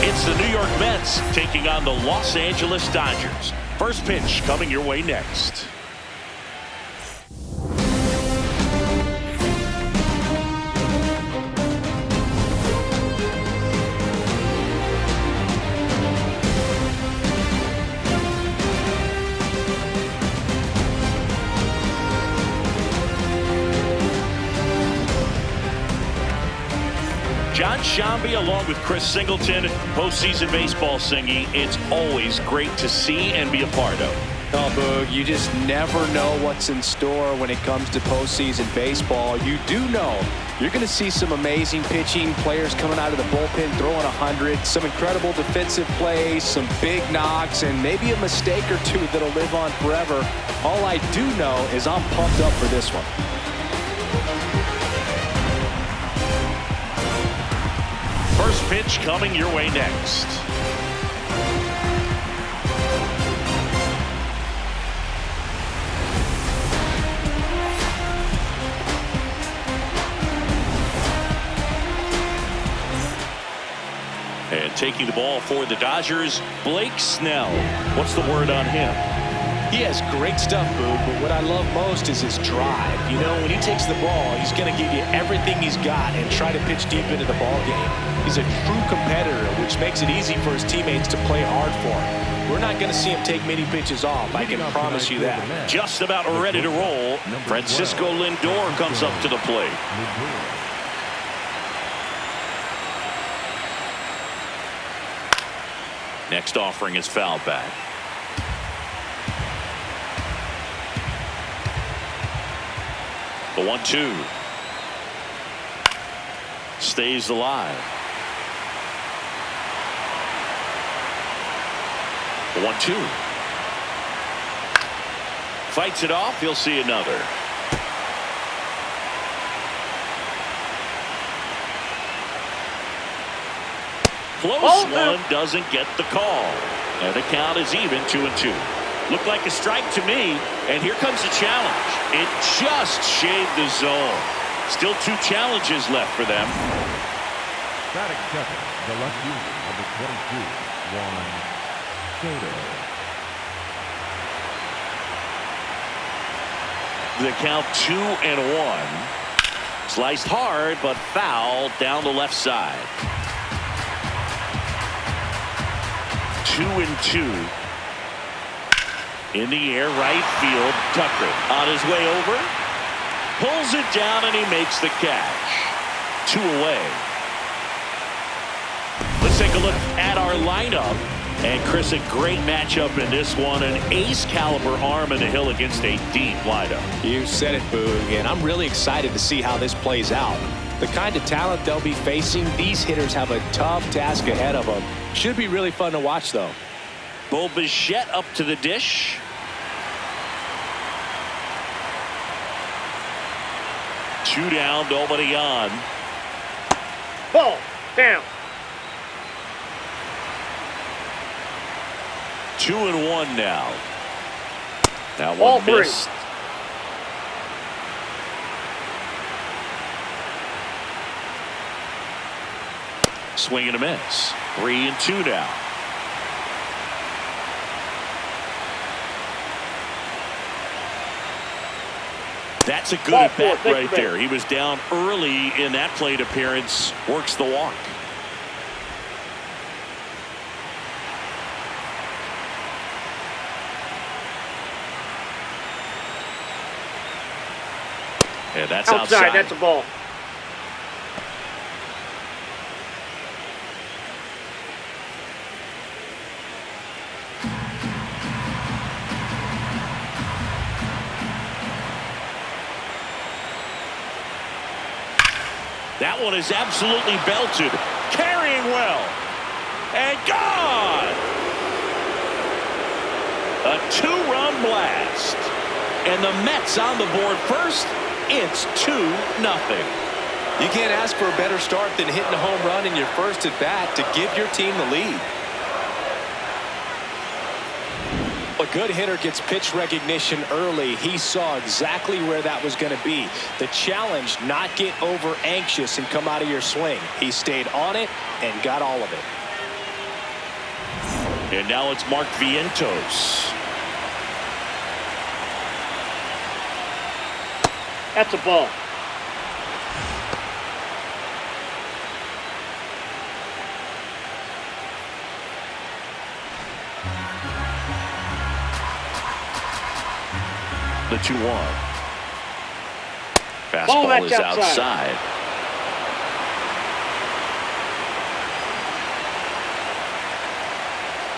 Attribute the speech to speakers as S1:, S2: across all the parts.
S1: It's the New York Mets taking on the Los Angeles Dodgers. First pitch coming your way next. John Shambi along with Chris Singleton, postseason baseball singing. It's always great to see and be a part of.
S2: Oh, Boog, you just never know what's in store when it comes to postseason baseball. You do know you're going to see some amazing pitching, players coming out of the bullpen throwing 100, some incredible defensive plays, some big knocks, and maybe a mistake or two that'll live on forever. All I do know is I'm pumped up for this one.
S1: First pitch coming your way next. And taking the ball for the Dodgers, Blake Snell. What's the word on him?
S2: He has great stuff, Boog, but what I love most is his drive. You know, when he takes the ball, he's going to give you everything he's got and try to pitch deep into the ball game. He's a true competitor, which makes it easy for his teammates to play hard for him. We're not going to see him take many pitches off. I can promise you that.
S1: Just about ready to roll. Francisco Lindor comes up to the plate. Next offering is foul back. The 1-2 stays alive. The 1-2 fights it off. He'll see another. Close one, doesn't get the call, and the count is even 2-2. Looked like a strike to me, and here comes the challenge. It just shaved the zone. Still 2 challenges left for them.
S3: Batting second, the left user, number 22, Juan Soto.
S1: The count 2-1. Sliced hard, but foul down the left side. 2-2. In the air, right field. Tucker on his way over. Pulls it down, and he makes the catch. 2 away. Let's take a look at our lineup. And Chris, a great matchup in this one. An ace caliber arm in the hill against a deep lineup.
S2: You said it, Boog, and I'm really excited to see how this plays out. The kind of talent they'll be facing, these hitters have a tough task ahead of them. Should be really fun to watch, though.
S1: Bo Bichette up to the dish. Two down, nobody on.
S4: Ball down.
S1: 2-1 now. That
S4: Ball
S1: one missed. Swing and a miss. 3-2 now. That's a good at bat right there. He was down early in that plate appearance. Works the walk. And that's outside.
S4: That's a ball.
S1: That one is absolutely belted. Carrying well. And gone. A 2-run blast. And the Mets on the board first. It's 2-0.
S2: You can't ask for a better start than hitting a home run in your first at bat to give your team the lead. A good hitter gets pitch recognition early. He saw exactly where that was going to be. The challenge, not get over anxious and come out of your swing. He stayed on it and got all of it.
S1: And now it's Mark Vientos.
S4: That's a ball.
S1: The 2-1.
S4: Ball,
S1: Fastball
S4: that's
S1: is outside.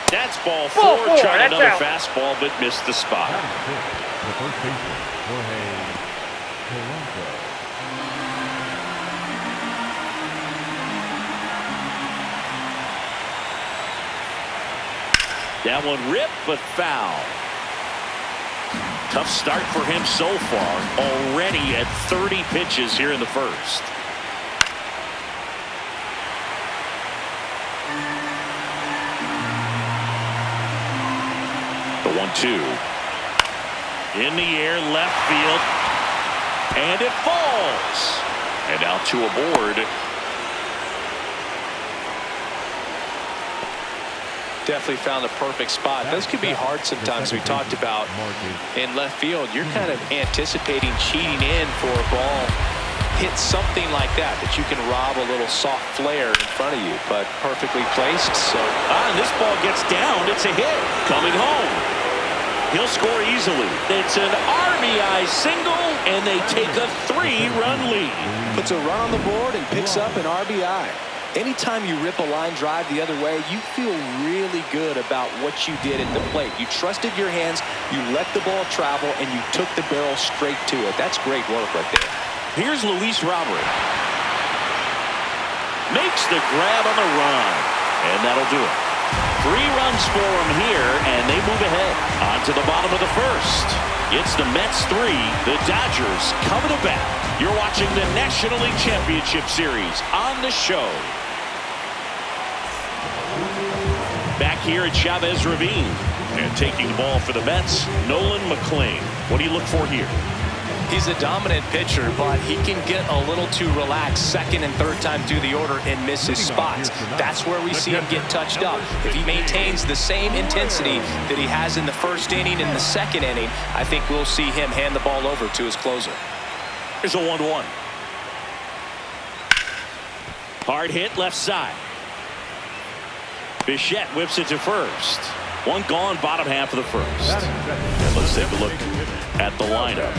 S1: That's ball four. Tried
S4: That's
S1: another
S4: out.
S1: fastball, but missed the spot.
S3: The first baseman, Jorge Polanco.
S1: That one ripped, but foul. Tough start for him so far. Already at 30 pitches here in the first. The 1-2. In the air, left field. And it falls. And out to a board.
S2: Definitely found the perfect spot. Those could be hard sometimes. We talked about in left field, you're kind of anticipating cheating in for a ball. Hit something like that you can rob a little soft flare in front of you, but perfectly placed. So
S1: and this ball gets down. It's a hit. Coming home. He'll score easily. It's an RBI single, and they take a 3-run lead.
S2: puts a run on the board and picks up an RBI. Anytime you rip a line drive the other way, you feel really good about what you did at the plate. You trusted your hands, you let the ball travel, and you took the barrel straight to it. That's great work right there.
S1: Here's Luis Robert. Makes the grab on the run, and that'll do it. 3 runs for him here, and they move ahead. On to the bottom of the first. It's the Mets 3, the Dodgers coming to bat. You're watching the National League Championship Series on the show. Back here at Chavez Ravine. And taking the ball for the Mets, Nolan McLean. What do you look for here?
S2: He's a dominant pitcher, but he can get a little too relaxed second and third time through the order and miss his spots. That's where we see him get touched up. If he maintains the same intensity that he has in the first inning and the second inning, I think we'll see him hand the ball over to his closer.
S1: Here's a 1-1. Hard hit left side. Bichette whips it to first. One gone, bottom half of the first. And let's take a look at the lineup.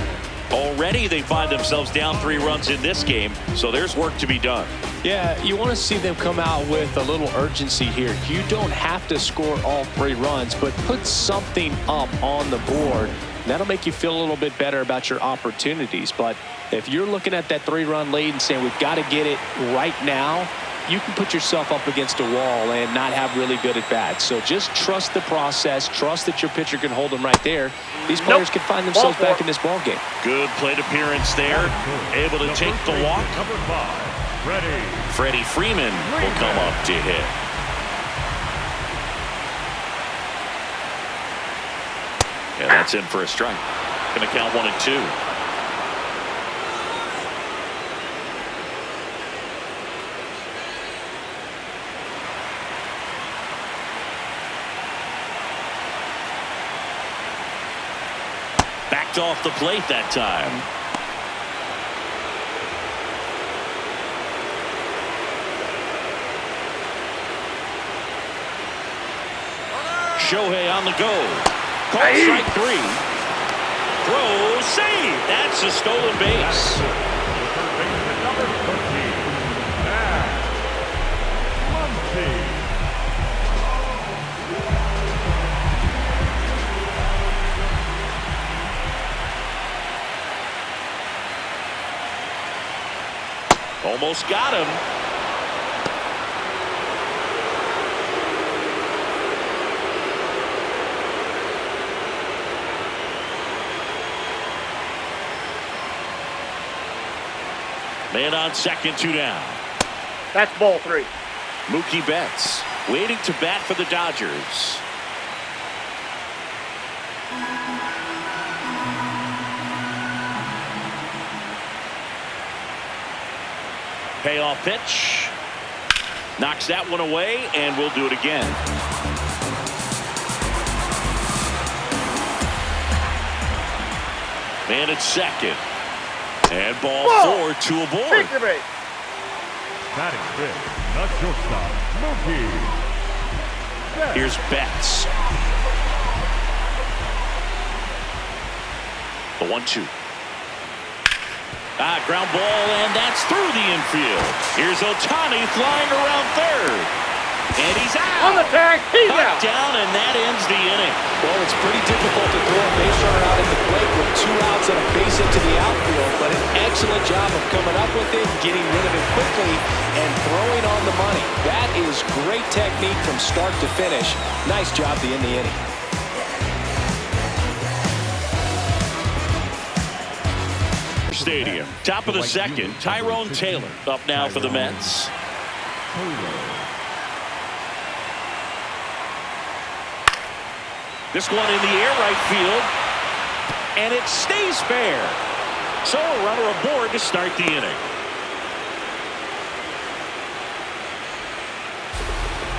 S1: Already they find themselves down 3 runs in this game, so there's work to be done.
S2: Yeah, you want to see them come out with a little urgency here. You don't have to score all 3 runs, but put something up on the board. That'll make you feel a little bit better about your opportunities. But if you're looking at that 3-run lead and saying we've got to get it right now, you can put yourself up against a wall and not have really good at bats. So just trust the process. Trust that your pitcher can hold them right there. These players can find themselves back in this ball game.
S1: Good plate appearance there. Able to take the walk. Freddie Freeman will come up to hit. And that's in for a strike. Going to count 1-2. Backed off the plate that time. Shohei on the go. Called strike 3. Throw, save. That's a stolen base. Almost got him. Man on second, 2 down.
S4: That's ball 3.
S1: Mookie Betts waiting to bat for the Dodgers. Payoff pitch. Knocks that one away, and we'll do it again. Man at second. And ball
S4: Whoa.
S1: 4, 2 aboard.
S4: Victory.
S3: Batting fifth, the shortstop, Mookie.
S1: Here's Betts. The 1-2. Ground ball, and that's through the infield. Here's Ohtani flying around third. And he's out.
S4: On the tag, he's
S1: Cut
S4: out.
S1: down, and that ends the inning.
S2: Well, it's pretty difficult to throw a base runner out at the plate with 2 outs and a base hit to the outfield, but an excellent job of coming up with it, getting rid of it quickly, and throwing on the money. That is great technique from start to finish. Nice job to end the inning.
S1: Stadium. Top of the second, Tyrone Taylor up now for the Mets. This one in the air right field, and it stays fair. So a runner aboard to start the inning.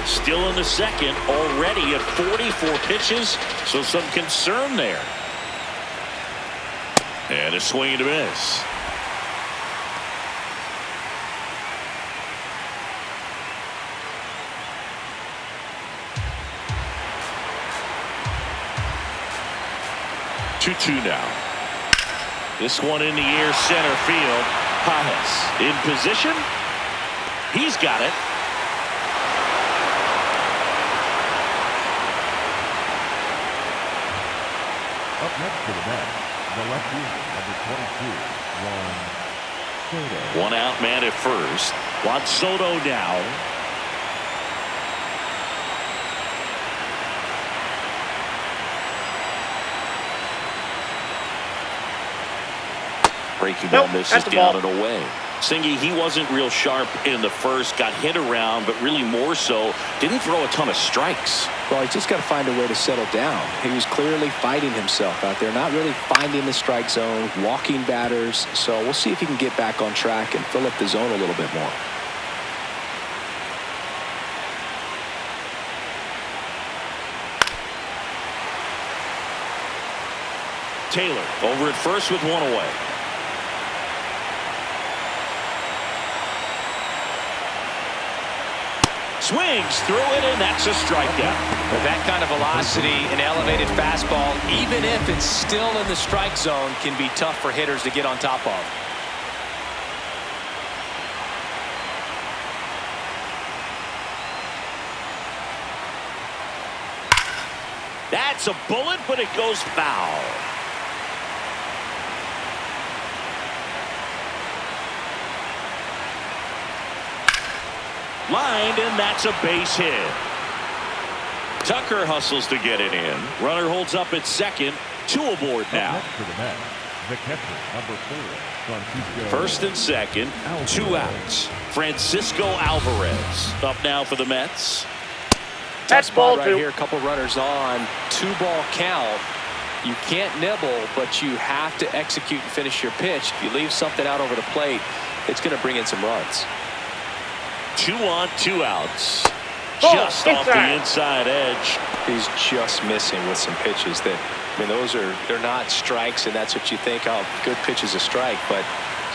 S1: Still in the second, already at 44 pitches, so some concern there. And a swing and a miss. Two now. This one in the air, center field. Pajes in position. He's got it.
S3: Up next to the bat, the left fielder, number 22, Juan Soto.
S1: One out man at first. Juan Soto now. Breaking ball misses down and away. Singy, he wasn't real sharp in the first, got hit around, but really more so, didn't throw a ton of strikes.
S2: Well, he's just got to find a way to settle down. He was clearly fighting himself out there, not really finding the strike zone, walking batters. So we'll see if he can get back on track and fill up the zone a little bit more.
S1: Taylor over at first with one away. Swings through it, and that's a strikeout.
S2: With that kind of velocity, an elevated fastball, even if it's still in the strike zone, can be tough for hitters to get on top of.
S1: That's a bullet, but it goes foul. Lined, and that's a base hit. Tucker hustles to get it in. Runner holds up at second. 2 aboard now.
S3: Next to the bat, the catcher, number 4, Francisco.
S1: First and second, 2 outs. Francisco Alvarez up now for the Mets.
S4: That's ball
S2: right
S4: 2.
S2: here. A couple runners on. 2-ball count. You can't nibble, but you have to execute and finish your pitch. If you leave something out over the plate, it's going to bring in some runs.
S1: 2 on, 2 outs.
S4: Oh,
S1: Just off the
S4: inside.
S1: inside edge.
S2: He's just missing with some pitches that, I mean, they're not strikes, and that's what you think, oh, good pitch is a strike. But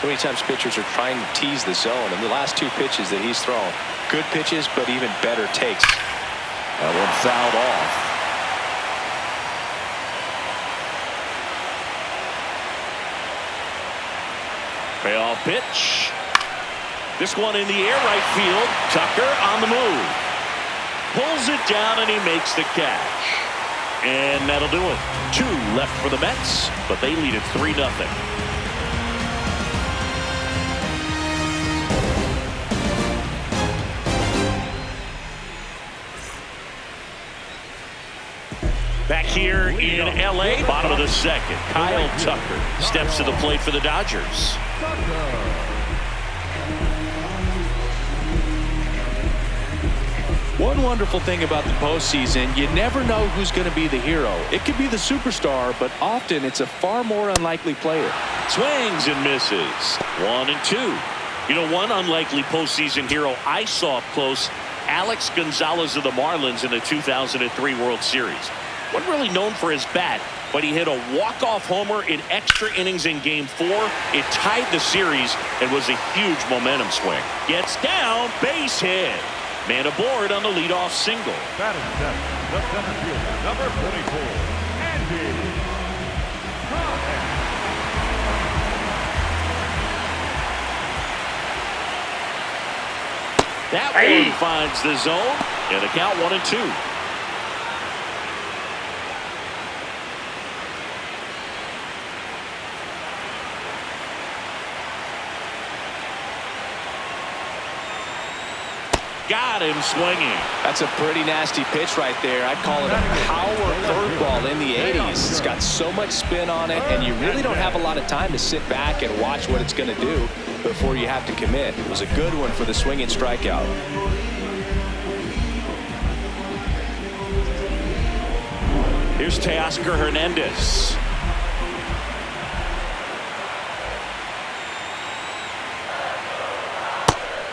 S2: so many times pitchers are trying to tease the zone, and the last 2 pitches that he's thrown, good pitches, but even better takes.
S1: That one fouled off. Payoff pitch. This one in the air right field. Tucker on the move. Pulls it down, and he makes the catch. And that'll do it. 2 left for the Mets, but they lead it 3-0. Back here in L.A., bottom of the second, Kyle Tucker steps to the plate for the Dodgers.
S2: One wonderful thing about the postseason, you never know who's going to be the hero. It could be the superstar, but often it's a far more unlikely player.
S1: Swings and misses. 1 and 2. You know, one unlikely postseason hero I saw up close, Alex Gonzalez of the Marlins in the 2003 World Series. Wasn't really known for his bat, but he hit a walk-off homer in extra innings in Game 4. It tied the series and was a huge momentum swing. Gets down, base hit. Man aboard on the leadoff single.
S3: Batting seventh, the center fielder, number 44, Andy.
S1: That one finds the zone, and the count 1-2. Got him swinging.
S2: That's a pretty nasty pitch right there. I'd call it a power curveball in the 80s. It's got so much spin on it, and you really don't have a lot of time to sit back and watch what it's going to do before you have to commit. It was a good one for the swinging strikeout.
S1: Here's Teoscar Hernandez.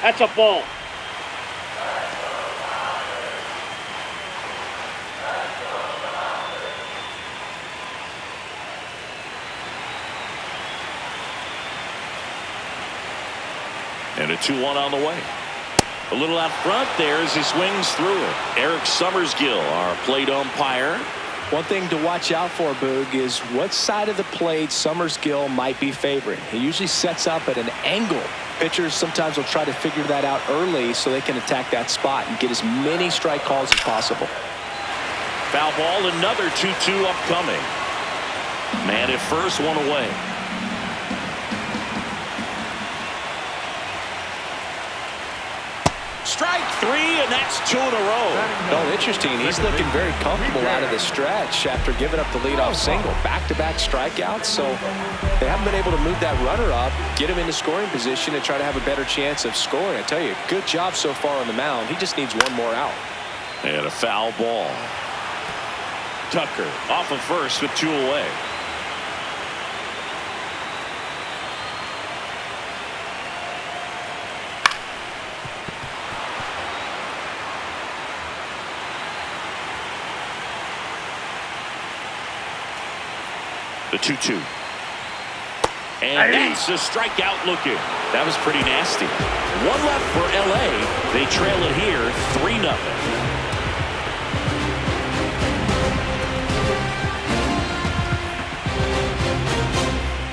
S4: That's a ball.
S1: And a 2-1 on the way. A little out front there as he swings through it. Eric Summersgill, our plate umpire.
S2: One thing to watch out for, Boog, is what side of the plate Summersgill might be favoring. He usually sets up at an angle. Pitchers sometimes will try to figure that out early so they can attack that spot and get as many strike calls as possible.
S1: Foul ball, another 2-2 upcoming. Man at first, one away. Strike three, and that's 2 in a row.
S2: Oh, interesting. He's looking very comfortable out of the stretch after giving up the leadoff single. Back-to-back strikeouts, so they haven't been able to move that runner up, get him into scoring position, and try to have a better chance of scoring. I tell you, good job so far on the mound. He just needs one more out.
S1: And a foul ball. Tucker off of first with 2 away. The 2-2. And that's a strikeout looking. That was pretty nasty. One left for LA. They trail it here 3-0.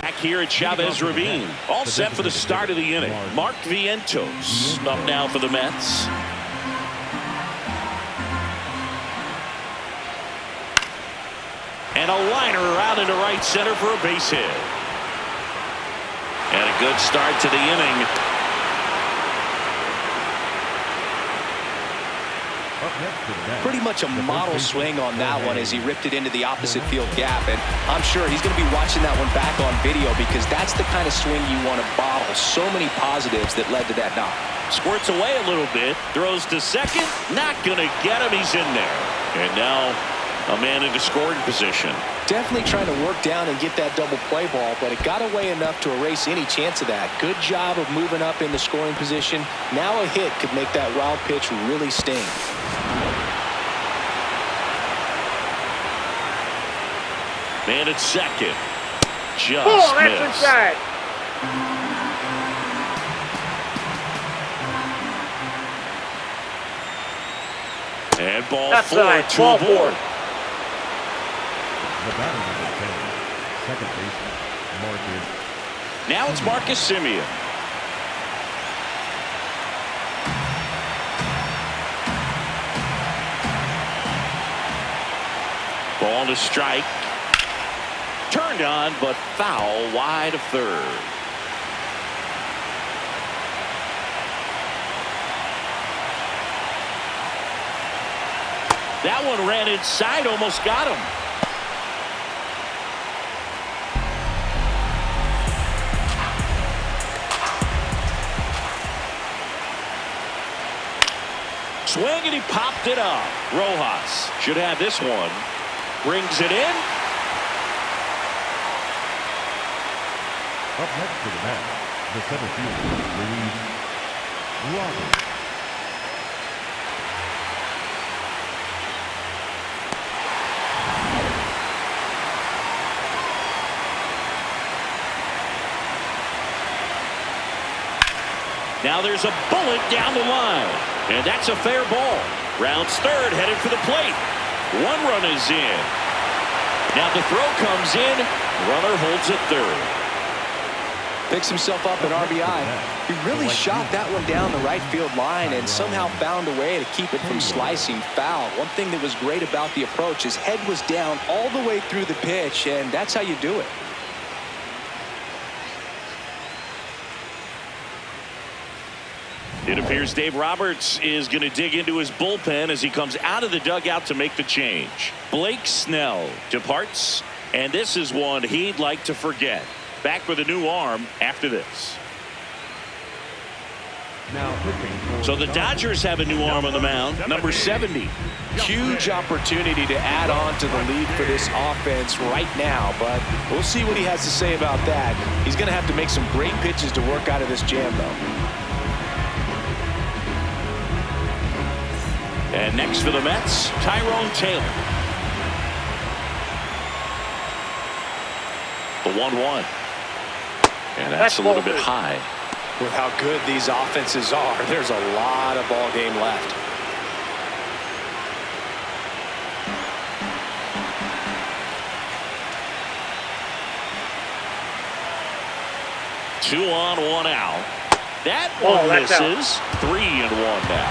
S1: Back here at Chavez Ravine. All set for the start of the inning. Mark Vientos up now for the Mets. And a liner out into right center for a base hit. And a good start to the inning.
S2: Pretty much a model swing on that one as he ripped it into the opposite field gap. And I'm sure he's going to be watching that one back on video because that's the kind of swing you want to bottle. So many positives that led to that knock.
S1: Squirts away a little bit. Throws to second. Not going to get him. He's in there. And now a man into scoring position.
S2: Definitely trying to work down and get that double play ball, but it got away enough to erase any chance of that. Good job of moving up in the scoring position. Now a hit could make that wild pitch really sting.
S1: Man at second. Just
S4: that's
S1: missed.
S4: inside.
S1: And ball
S4: That's
S1: 4
S4: right.
S1: to
S4: Ball
S1: a board.
S4: 4.
S3: The batter number 10, second baseman, Marcus.
S1: Now it's Marcus Simeon. Ball to strike. Turned on, but foul wide of third. That one ran inside, almost got him. Swing, and he popped it up. Rojas should have this one. Brings it in.
S3: Up next to the bat, the center fielder, Luis Robert.
S1: Now there's a bullet down the line. And that's a fair ball. Rounds third, headed for the plate. One run is in. Now the throw comes in. Runner holds it third.
S2: Picks himself up an RBI. He really shot that one down the right field line and somehow found a way to keep it from slicing foul. One thing that was great about the approach, his head was down all the way through the pitch, and that's how you do it.
S1: It appears Dave Roberts is going to dig into his bullpen as he comes out of the dugout to make the change. Blake Snell departs, and this is one he'd like to forget. Back with a new arm after this. So the Dodgers have a new arm on the mound, number 70.
S2: Huge opportunity to add on to the lead for this offense right now, but we'll see what he has to say about that. He's going to have to make some great pitches to work out of this jam, though.
S1: And next for the Mets, Tyrone Taylor. The 1-1. And that's a little bit high.
S2: With how good these offenses are, there's a lot of ball game left.
S1: Two on, one out. That one misses. 3-1 now.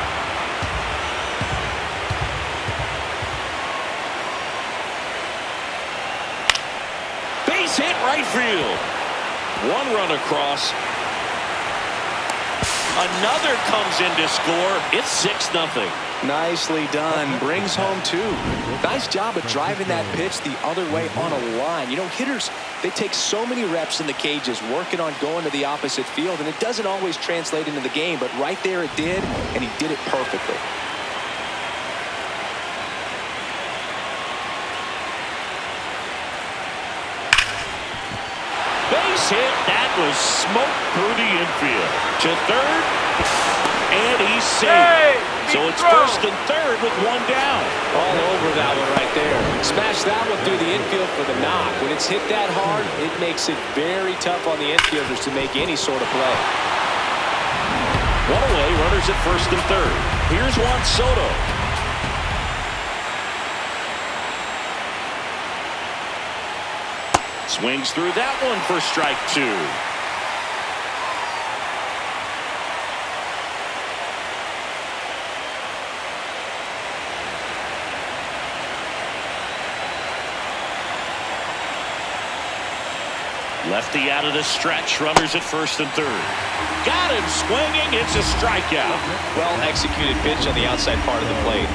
S1: Base hit right field. One run across. Another comes in to score. It's 6-0.
S2: Nicely done. Brings home two. Nice job of driving that pitch the other way on a line. You know, hitters, they take so many reps in the cages working on going to the opposite field, and it doesn't always translate into the game, but right there it did, and he did it perfectly.
S1: Base hit. That was smoked through the infield. To third, and he's safe. So it's first and third with one down.
S2: All over that one right there. Smash that one through the infield for the knock. When it's hit that hard, it makes it very tough on the infielders to make any sort of play.
S1: One away, runners at first and third. Here's Juan Soto. Swings through that one for strike two. Lefty out of the stretch, runners at first and third. Got him swinging, it's a strikeout.
S2: Well executed pitch on the outside part of the plate.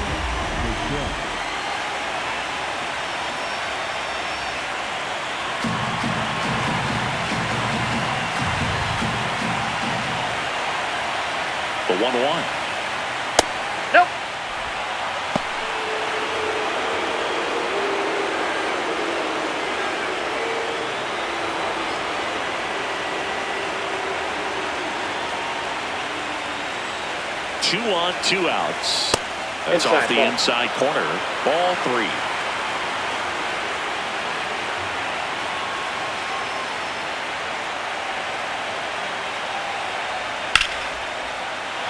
S1: The 1-1.
S4: Nope.
S1: Two on, two outs. That's
S4: Inside
S1: off the
S4: ball.
S1: inside corner. Ball three.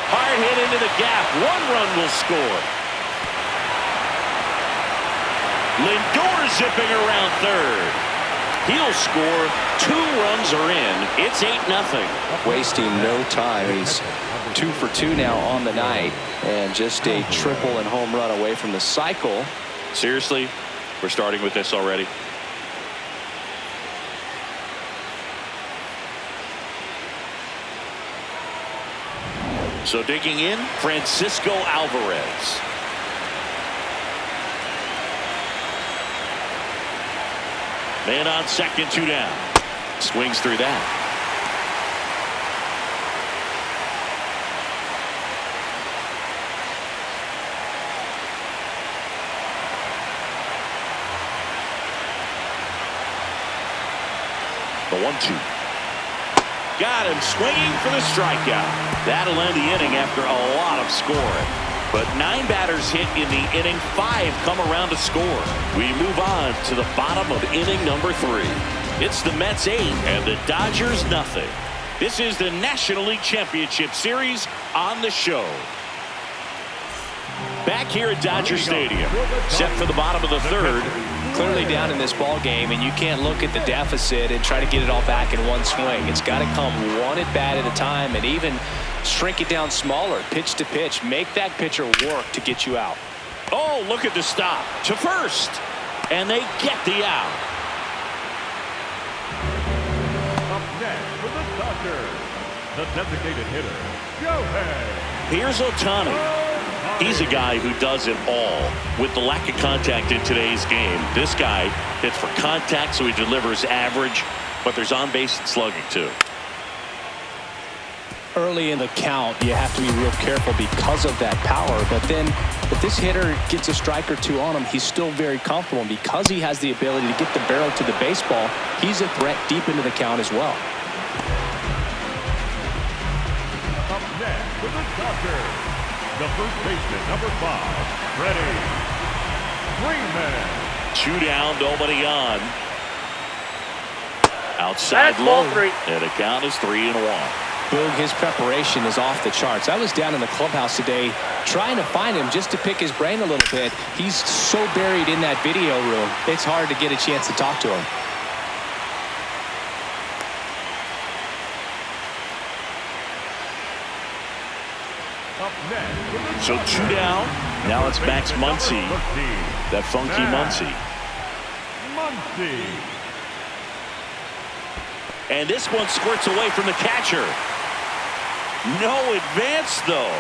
S1: Hard hit into the gap. One run will score. Lindor zipping around third. He'll score. 2 runs are in. It's 8-0.
S2: Wasting no time. He's 2 for 2 now on the night, and just a triple and home run away from the cycle.
S1: Seriously, we're starting with this already. So digging in, Francisco Alvarez. Man on second, 2 down. Swings through that. The 1-2. Got him swinging for the strikeout. That'll end the inning after a lot of scoring. But 9 batters hit in the inning, 5 come around to score. We move on to the bottom of inning number 3. It's the Mets 8 and the Dodgers nothing. This is the National League Championship Series on the show. Back here at Dodger Stadium, set for the bottom of the third.
S2: Clearly down in this ball game, and you can't look at the deficit and try to get it all back in one swing. It's got to come one at bat at a time, and even shrink it down smaller, pitch to pitch. Make that pitcher work to get you out.
S1: Oh, look at the stop to first, and they get the out.
S3: Up next for the Dodgers, the designated hitter, Shohei.
S1: Here's Ohtani. He's a guy who does it all. With the lack of contact in today's game, this guy hits for contact, so he delivers average, but there's on-base and slugging too.
S2: Early in the count, you have to be real careful because of that power, but then if this hitter gets a strike or two on him, he's still very comfortable. And because he has the ability to get the barrel to the baseball, he's a threat deep into the count as well.
S3: Up next for the Dodgers, the first baseman, number 5, Freddie Freeman.
S1: 2 down, nobody on. Outside
S4: That's
S1: low,
S4: ball 3.
S1: and the count is 3-1.
S2: Boog, his preparation is off the charts. I was down in the clubhouse today trying to find him just to pick his brain a little bit. He's so buried in that video room, it's hard to get a chance to talk to him.
S3: Up next,
S1: So 2 down. Now it's Max Muncy. That funky Muncy. And this one squirts away from the catcher. No advance, though.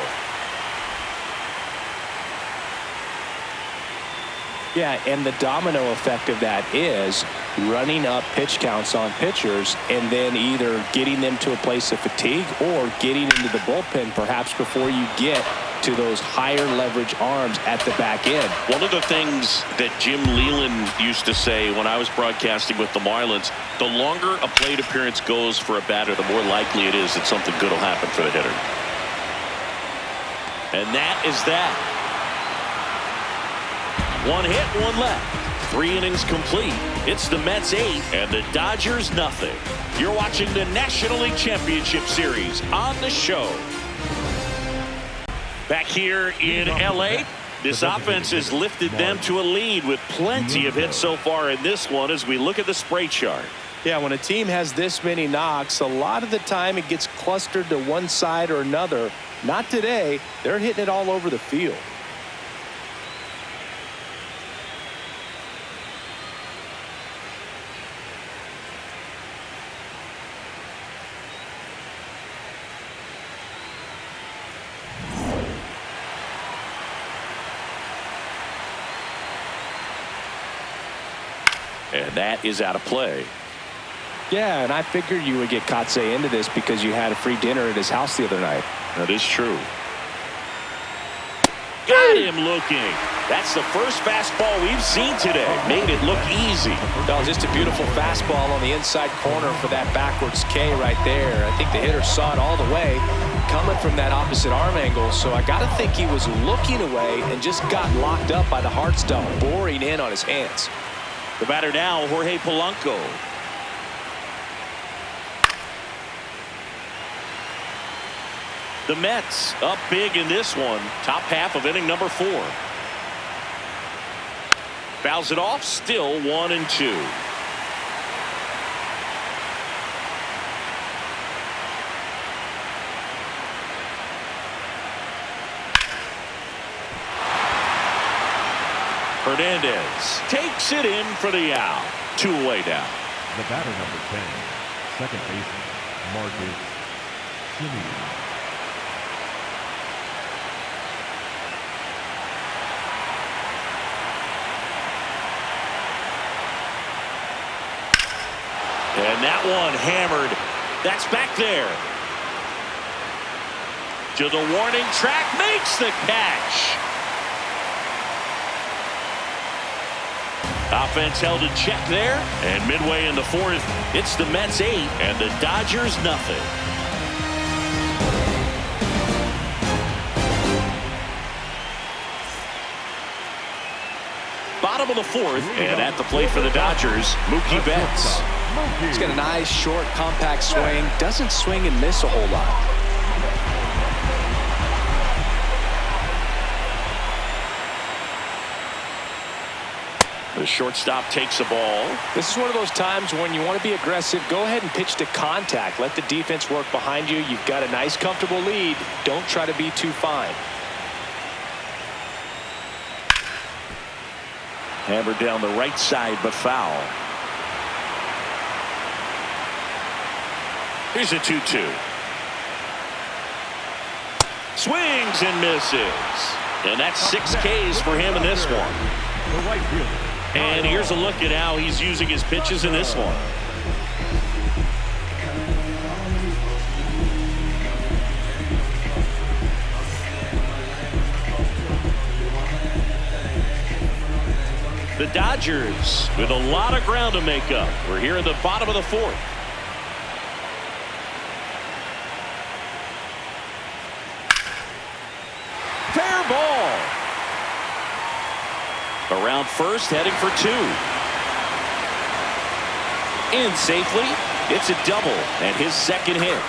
S2: Yeah, and the domino effect of that is running up pitch counts on pitchers and then either getting them to a place of fatigue or getting into the bullpen perhaps before you get to those higher leverage arms at the back end.
S1: One of the things that Jim Leland used to say when I was broadcasting with the Marlins, the longer a plate appearance goes for a batter, the more likely it is that something good will happen for the hitter. And that is that. 1 hit, 1 left. 3 innings complete. It's the Mets 8 and the Dodgers nothing. You're watching the National League Championship Series on the show. Back here in LA, this offense has lifted them to a lead with plenty of hits so far in this one as we look at the spray chart.
S2: Yeah, when a team has this many knocks, a lot of the time it gets clustered to one side or another. Not today. They're hitting it all over the field.
S1: And that is out of play.
S2: Yeah, and I figured you would get Kotsay into this because you had a free dinner at his house the other night.
S1: That is true. Got him looking. That's the first fastball we've seen today. Made it look easy.
S2: No, just a beautiful fastball on the inside corner for that backwards K right there. I think the hitter saw it all the way coming from that opposite arm angle. So I got to think he was looking away and just got locked up by the hard stuff, boring in on his hands.
S1: The batter now, Jorge Polanco. The Mets up big in this one. Top half of inning number 4. Fouls it off. Still 1-2. Hernandez takes it in for the out. 2 away now.
S3: The batter, number 10, second baseman, Marcus Semien.
S1: And that one hammered. That's back there. To the warning track, makes the catch. Offense held in check there, and midway in the 4th, it's the Mets 8 and the Dodgers nothing. Bottom of the 4th, and at the plate for the Dodgers, Mookie Betts.
S2: He's got a nice, short, compact swing. Doesn't swing and miss a whole lot.
S1: The shortstop takes the ball.
S2: This is one of those times when you want to be aggressive. Go ahead and pitch to contact. Let the defense work behind you. You've got a nice, comfortable lead. Don't try to be too fine.
S1: Hammered down the right side, but foul. Here's a 2-2. Swings and misses. And that's 6 Ks for him in this one.
S3: The right fielder.
S1: And here's a look at how he's using his pitches in this one. The Dodgers with a lot of ground to make up. We're here in the bottom of the 4th. Fair ball. Around first, heading for 2. In safely. It's a double and his second hit.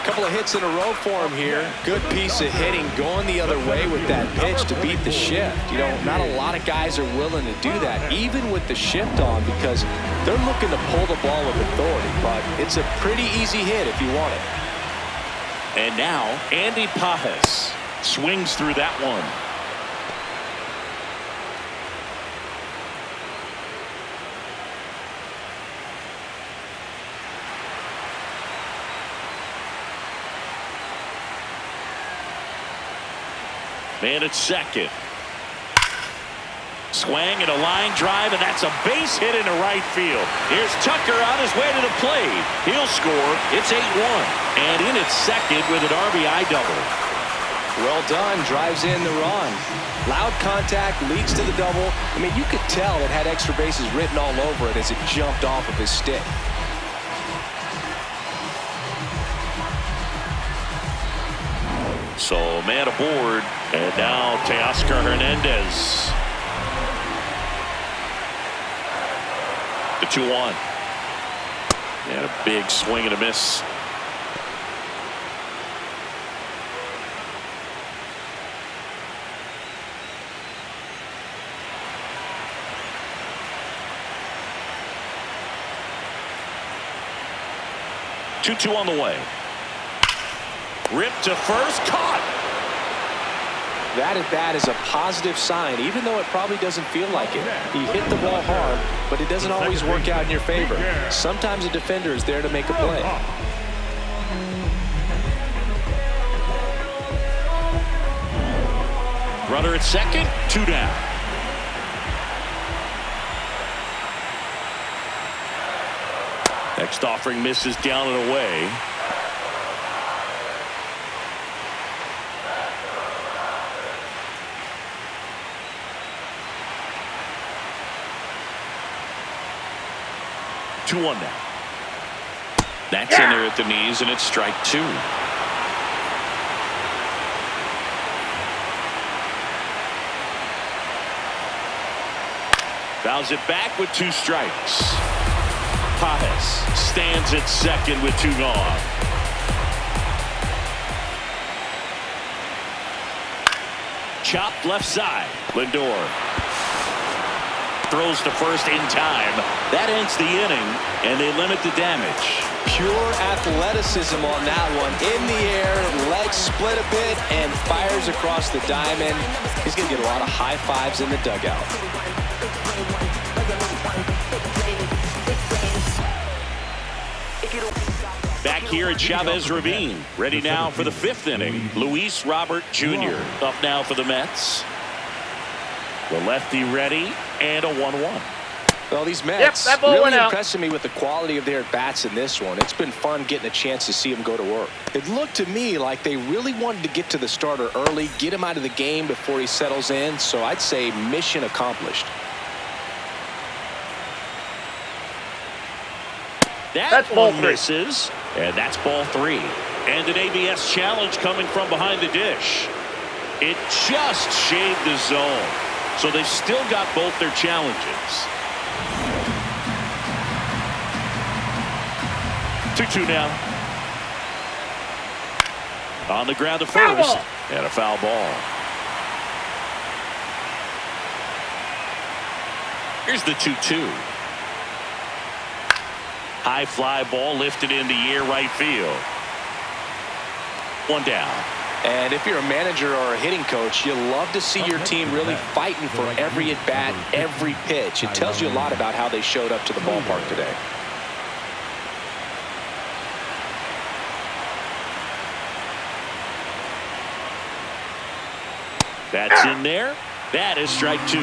S2: Couple of hits in a row for him here. Good piece of hitting, going the other way with that pitch to beat the shift. You know, not a lot of guys are willing to do that, even with the shift on, because they're looking to pull the ball with authority. But it's a pretty easy hit if you want it.
S1: And now, Andy Pajes swings through that one. Man at second. Swing and a line drive, and that's a base hit into right field. Here's Tucker on his way to the plate. He'll score. It's 8-1. And in at second with an RBI double.
S2: Well done. Drives in the run. Loud contact, leads to the double. I mean, you could tell it had extra bases written all over it as it jumped off of his stick.
S1: So man aboard, and now Teoscar Hernandez. The 2-1. And a big swing and a miss. Two on the way. Ripped to first, caught.
S2: That at bat is a positive sign, even though it probably doesn't feel like it. He hit the ball hard, but it doesn't always work out in your favor. Sometimes a defender is there to make a play.
S1: Runner at second, 2 down. Next offering misses down and away. One now. That's in there at the knees, and it's strike 2. Fouls it back with 2 strikes. Pajes stands at second with 2 gone. Chopped left side. Lindor throws to first in time. That ends the inning, and they limit the damage.
S2: Pure athleticism on that one. In the air, legs split a bit, and fires across the diamond. He's going to get a lot of high fives in the dugout.
S1: Back here at Chavez Ravine. Ready now for the 5th inning. Luis Robert Jr. up now for the Mets. The lefty ready, and a 1-1.
S2: Well, these Mets
S4: that ball
S2: really
S4: went out.
S2: impressing me with the quality of their at-bats in this one. It's been fun getting a chance to see them go to work. It looked to me like they really wanted to get to the starter early, get him out of the game before he settles in, so I'd say mission accomplished.
S1: That's
S4: ball
S1: one
S4: 3.
S1: misses, and that's ball 3. And an ABS challenge coming from behind the dish. It just shaved the zone. So they've still got both their challenges. 2-2 now. On the ground to
S4: Foul
S1: first.
S4: ball.
S1: And a foul ball. Here's the 2-2. High fly ball lifted in the air right field. 1 down.
S2: And if you're a manager or a hitting coach, you love to see your team really fighting for every at-bat, every pitch. It tells you a lot about how they showed up to the ballpark today.
S1: That's in there. That is strike 2.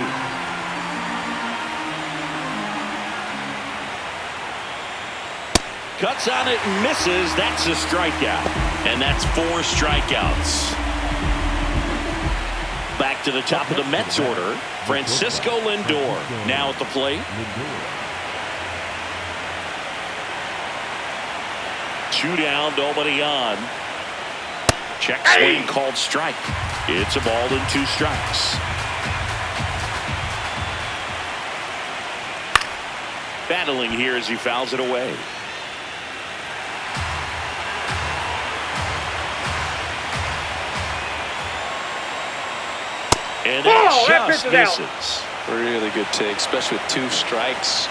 S1: Cuts on it and misses. That's a strikeout. And that's 4 strikeouts. Back to the top of the Mets order. Francisco Lindor now at the plate. 2 down, nobody on. Check swing called strike. It's a ball and 2 strikes. Battling here as he fouls it away. And
S4: Oh, that
S1: just
S4: pitch is out.
S1: misses.
S2: Really good take, especially with 2 strikes.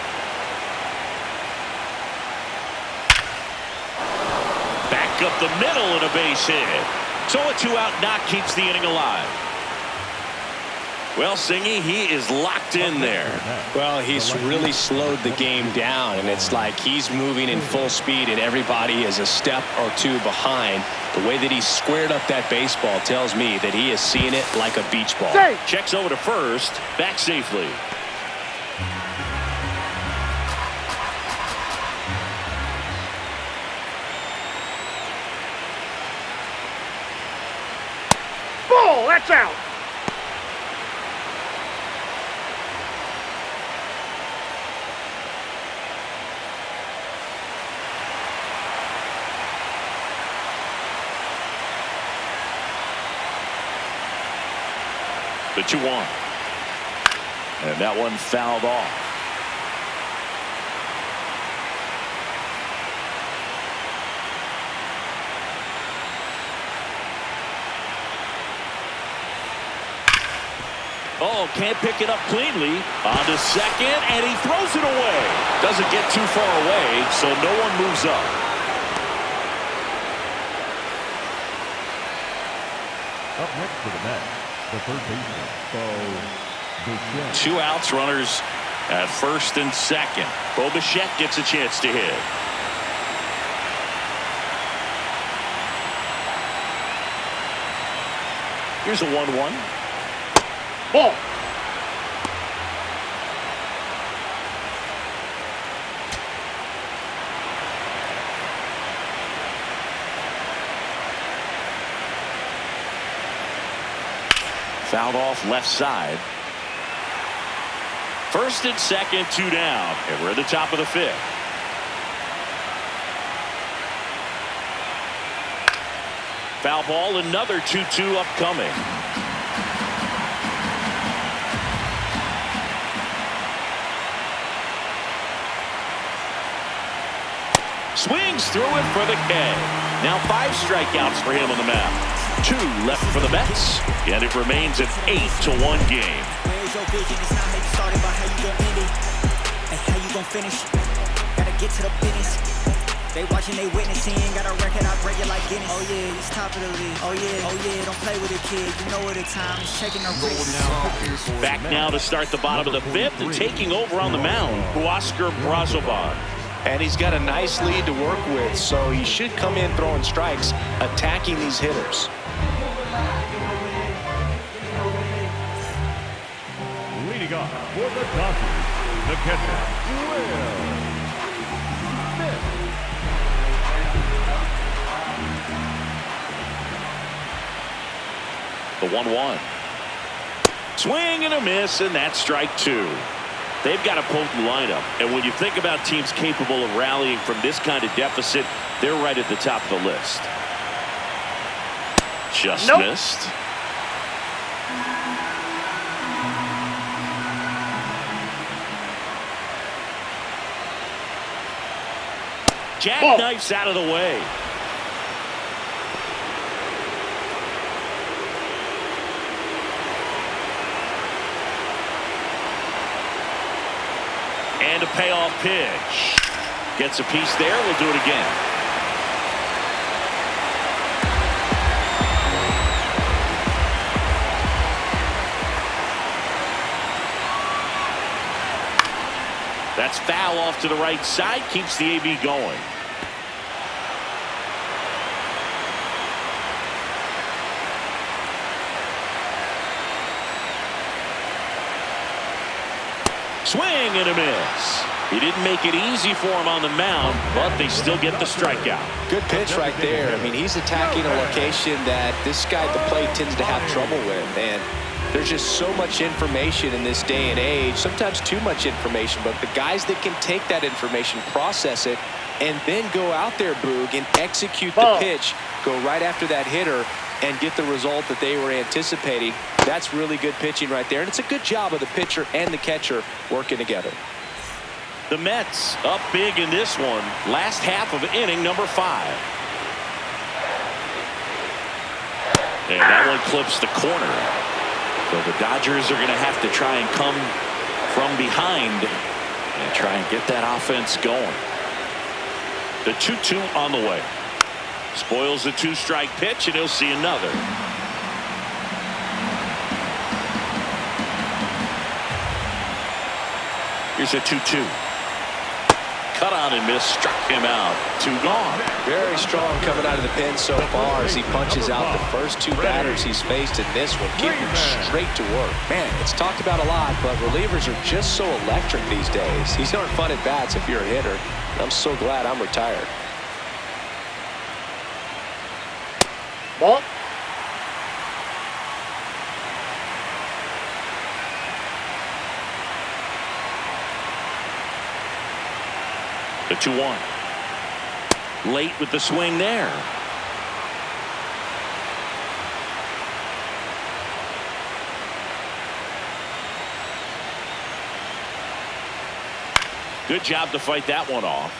S1: Back up the middle and a base hit. So a 2-out knock keeps the inning alive. Well, Singy, he is locked in there.
S2: Well, he's really slowed the game down, and it's like he's moving in full speed, and everybody is a step or 2 behind. The way that he squared up that baseball tells me that he is seeing it like a beach ball.
S1: Checks over to first, back safely.
S4: Ball, that's out.
S1: The 2-1. And that one fouled off. Oh, can't pick it up cleanly. On to second, and he throws it away. Doesn't get too far away, so no one moves up.
S3: Up next for the Mets, the third baseman, VOD Channel.
S1: 2 outs, runners at first and second. Bo Bichette gets a chance to hit. Here's a 1-1.
S4: Ball.
S1: Fouled off left side. First and second, 2 down. And we're at the top of the 5th. Foul ball, another 2-2 upcoming. Swings through it for the K. Now 5 strikeouts for him on the mound. 2 left for the Mets, and it remains an 8-1 game.
S5: Where's your vision? It's not how you started, but how you gon' end it. And how you gon' finish. Gotta get to the business. They watching, they witnessing. Got a record, I break it like Guinness. Oh yeah, he's top of the league. Oh yeah, don't play with it, kid. You know what the time is. Shaking the wrist.
S1: Back now to start the bottom of the 5th, and taking over on the mound, Oscar Brazoban.
S2: And he's got a nice lead to work with, so he should come in throwing strikes, attacking these hitters.
S3: Leading off for the Dodgers, the catcher, Will Smith.
S1: The 1-1. Swing and a miss, and that's strike 2. They've got a potent lineup, and when you think about teams capable of rallying from this kind of deficit, they're right at the top of the list. Just missed. Jackknifes out of the way. And a payoff pitch. Gets a piece there. We'll do it again. That's foul off to the right side. Keeps the AB going. Swing and a miss. He didn't make it easy for him on the mound, but they still get the strikeout.
S2: Good pitch right there. I mean, he's attacking a location that this guy at the plate tends to have trouble with. And there's just so much information in this day and age, sometimes too much information, but the guys that can take that information, process it, and then go out there, Boog, and execute the pitch, go right after that hitter, and get the result that they were anticipating. That's really good pitching right there, and it's a good job of the pitcher and the catcher working together.
S1: The Mets up big in this one. Last half of inning number 5. And that one clips the corner. So the Dodgers are going to have to try and come from behind and try and get that offense going. The 2-2 on the way. Spoils the 2-strike pitch, and he'll see another. Here's a 2-2. Cut on and miss, struck him out. 2 gone.
S2: Very strong coming out of the pen so far as he punches out the first 2 batters he's faced in this one, keeping straight to work. Man, it's talked about a lot, but relievers are just so electric these days. These aren't fun at bats if you're a hitter. I'm so glad I'm retired.
S4: Ball.
S1: The 2-1. Late with the swing there. Good job to fight that one off.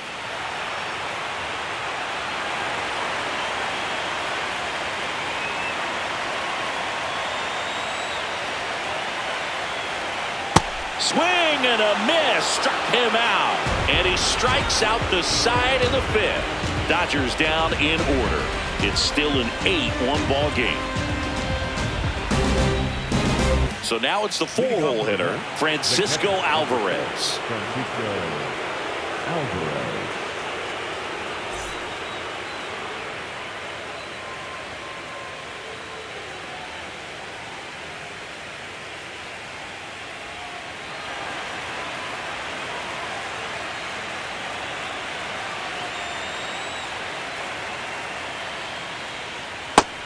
S1: Swing and a miss, struck him out, and he strikes out the side in the 5th. Dodgers down in order. It's still an 8-1 ball game. So now it's the 4-hole hitter, Francisco Alvarez.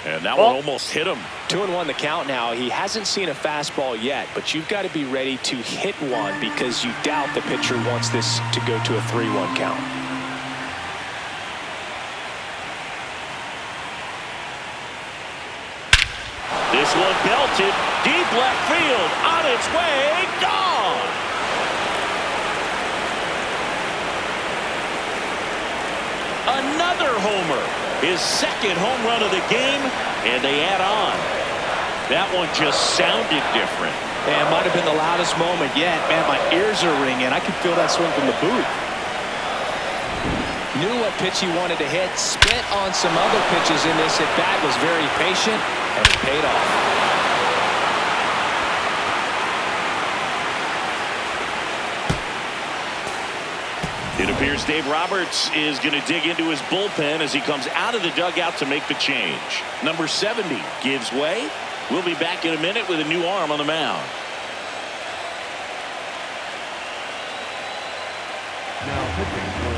S1: And that one almost hit him.
S2: 2-1 the count now. He hasn't seen a fastball yet, but you've got to be ready to hit one because you doubt the pitcher wants this to go to a 3-1 count.
S1: This one belted deep left field, on its way, gone. Another homer. His 2nd home run of the game, and they add on. That one just sounded different.
S2: Man, might have been the loudest moment yet. Man, my ears are ringing. I can feel that swing from the booth. Knew what pitch he wanted to hit. Spent on some other pitches in this at bat. Was very patient, and it paid off.
S1: It appears Dave Roberts is going to dig into his bullpen as he comes out of the dugout to make the change. Number 70 gives way. We'll be back in a minute with a new arm on the mound.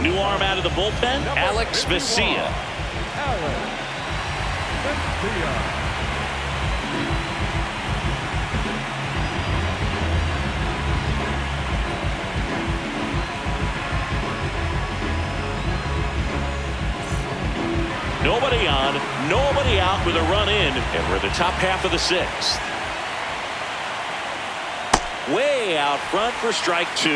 S1: New arm out of the bullpen, Alex Vesia. Nobody on, nobody out with a run in, and we're the top half of the 6th. Way out front for strike 2.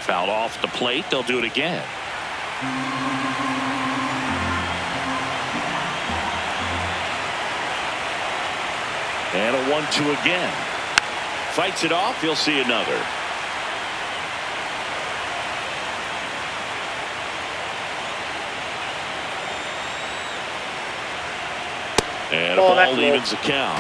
S1: Fouled off the plate. They'll do it again. And a 1-2 again. Fights it off. He'll see another. And a ball evens the count.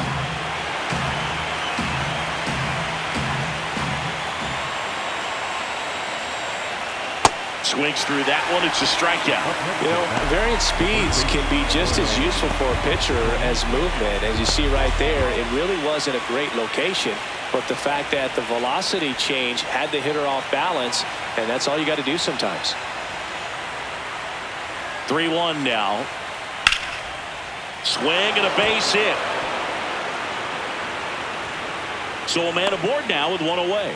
S1: Swings through that one. It's a strikeout.
S2: You know, variant speeds can be just as useful for a pitcher as movement. As you see right there, it really wasn't a great location, but the fact that the velocity change had the hitter off balance, and that's all you got to do sometimes.
S1: 3-1 now. Swing and a base hit. So a man aboard now with one away.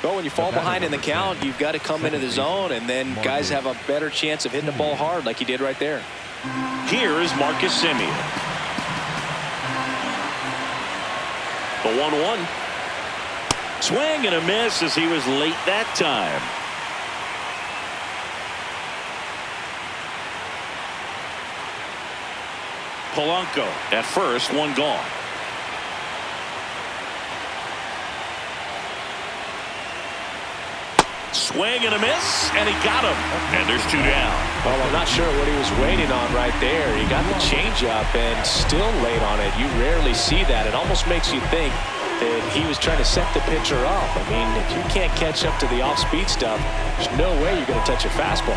S2: Well, when you fall behind in the count, you've got to come into the zone, and then guys have a better chance of hitting the ball hard like he did right there.
S1: Here is Marcus Semien. The 1-1. Swing and a miss as he was late that time. Polanco at first, one gone. Swing and a miss, and he got him. And there's two down.
S2: Well, I'm not sure what he was waiting on right there. He got the changeup and still late on it. You rarely see that. It almost makes you think that he was trying to set the pitcher up. I mean, if you can't catch up to the off-speed stuff, there's no way you're going to touch a fastball.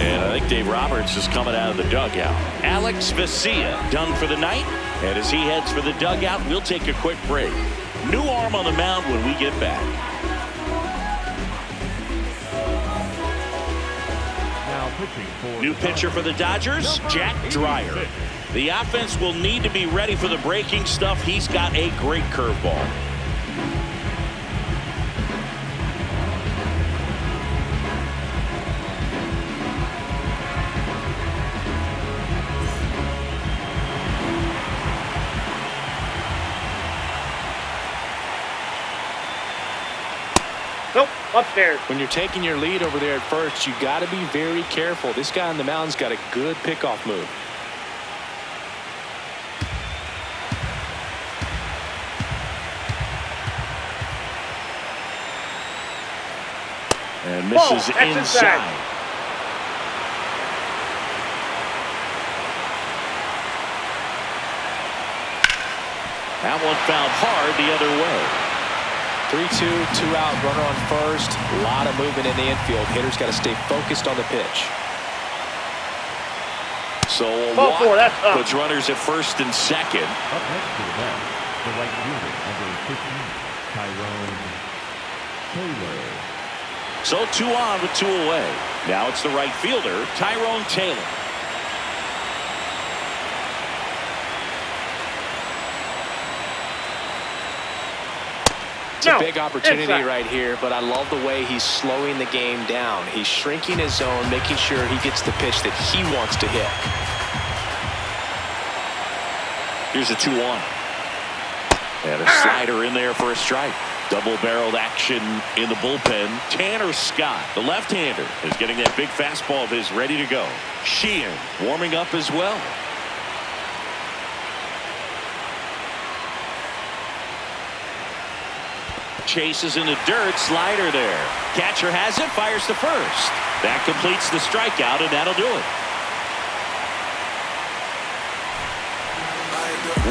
S1: And I think Dave Roberts is coming out of the dugout. Alex Vesia done for the night. And as he heads for the dugout, we'll take a quick break. New arm on the mound when we get back.
S3: Now pitching for
S1: New pitcher for the Dodgers, Jack Dreyer. The offense will need to be ready for the breaking stuff. He's got a great curveball.
S4: Nope, upstairs.
S2: When you're taking your lead over there at first, you got to be very careful. This guy on the mound's got a good pickoff move.
S1: And misses inside. That one fouled hard the other way.
S2: 3-2, 2 out, runner on first. A lot of movement in the infield. Hitter's got to stay focused on the pitch.
S1: So a
S4: Ball four, that's up.
S1: puts runners at first and second.
S3: up next to the bat, the right fielder, number 15, Tyrone Taylor.
S1: So 2 on with 2 away. Now it's the right fielder, Tyrone Taylor.
S2: It's a big opportunity right here, but I love the way he's slowing the game down. He's shrinking his zone, making sure he gets the pitch that he wants to hit.
S1: Here's a 2-1. And a slider in there for a strike. Double-barreled action in the bullpen. Tanner Scott, the left-hander, is getting that big fastball of his ready to go. Sheehan warming up as well. Chases in the dirt, slider there. Catcher has it, fires to first. That completes the strikeout, and that'll do it.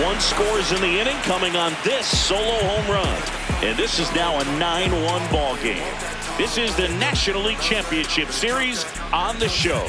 S1: 1 scores in the inning, coming on this solo home run. And this is now a 9-1 ball game. This is the National League Championship Series on the show.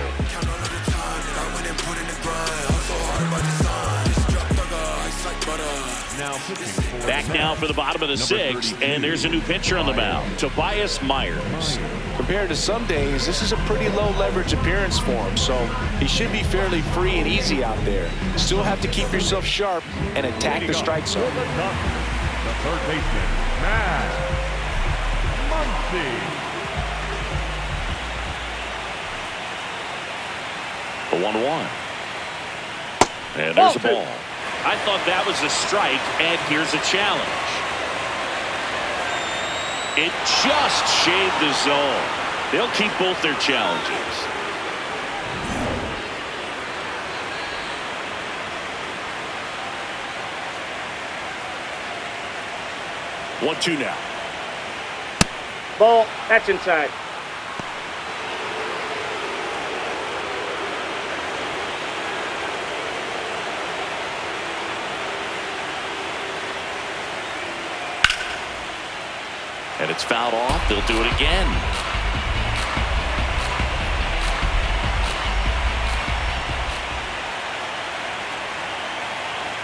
S1: Back now for the bottom of the 6th, and there's a new pitcher on the mound, Tobias Myers.
S2: Compared to some days, this is a pretty low leverage appearance for him, so he should be fairly free and easy out there. Still have to keep yourself sharp and attack the strike zone.
S3: The third baseman, Matt Muncy.
S1: The 1-1. And there's a ball. I thought that was a strike, and here's a challenge. It just shaved the zone. They'll keep both their challenges. One, two now.
S4: Ball. That's inside.
S1: And it's fouled off. They'll do it again.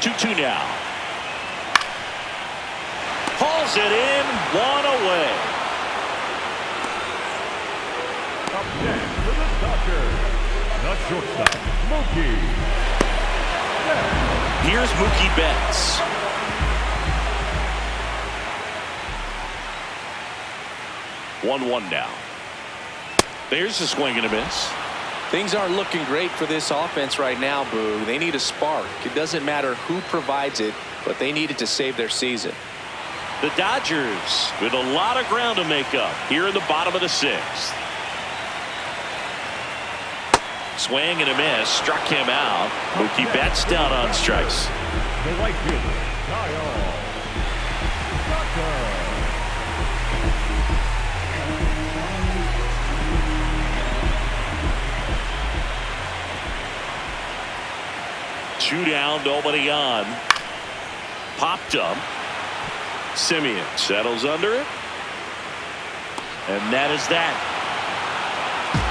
S1: Two now. Hauls it in. One away.
S3: Up next for the Dodgers, the shortstop, Mookie.
S1: Here's Mookie Betts. One now. There's a swing and a miss.
S2: Things aren't looking great for this offense right now, Boo. They need a spark. It doesn't matter who provides it, but they need it to save their season.
S1: The Dodgers with a lot of ground to make up here in the bottom of the sixth. Swing and a miss. Struck him out. Mookie Betts down on strikes.
S3: The right fielder, Kyle Tucker.
S1: Two down, nobody on. Popped up. Simeon settles under it. And that is that.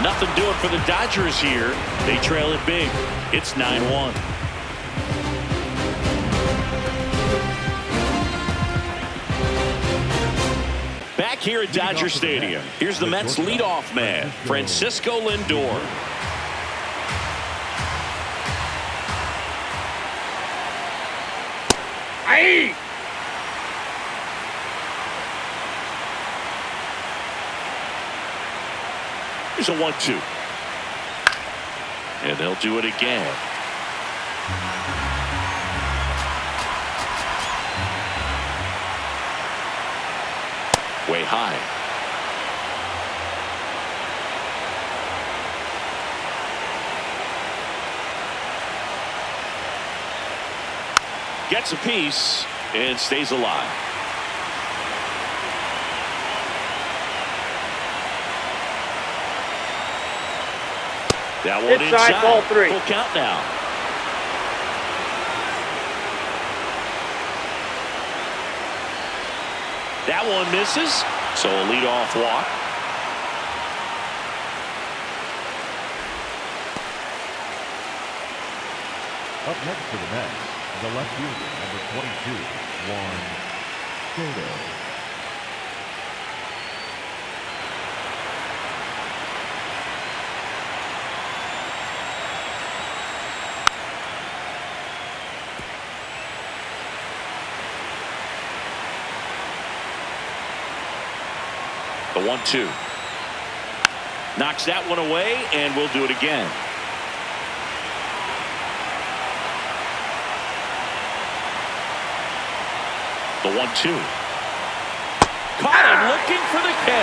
S1: Nothing doing for the Dodgers here. They trail it big. It's 9-1. Back here at Dodger Stadium, here's the Mets leadoff man, Francisco Lindor.
S4: Aye.
S1: Here's a 1-2. And they'll do it again. Way high. Gets a piece and stays alive. That one inside.
S4: Ball three.
S1: Full count now. That one misses. So a leadoff walk.
S3: Up next for the Mets, the left fielder, number 22, Juan Soto.
S1: The 1-2. Knocks that one away, and we'll do it again. The 1-2. Caught him looking for the K.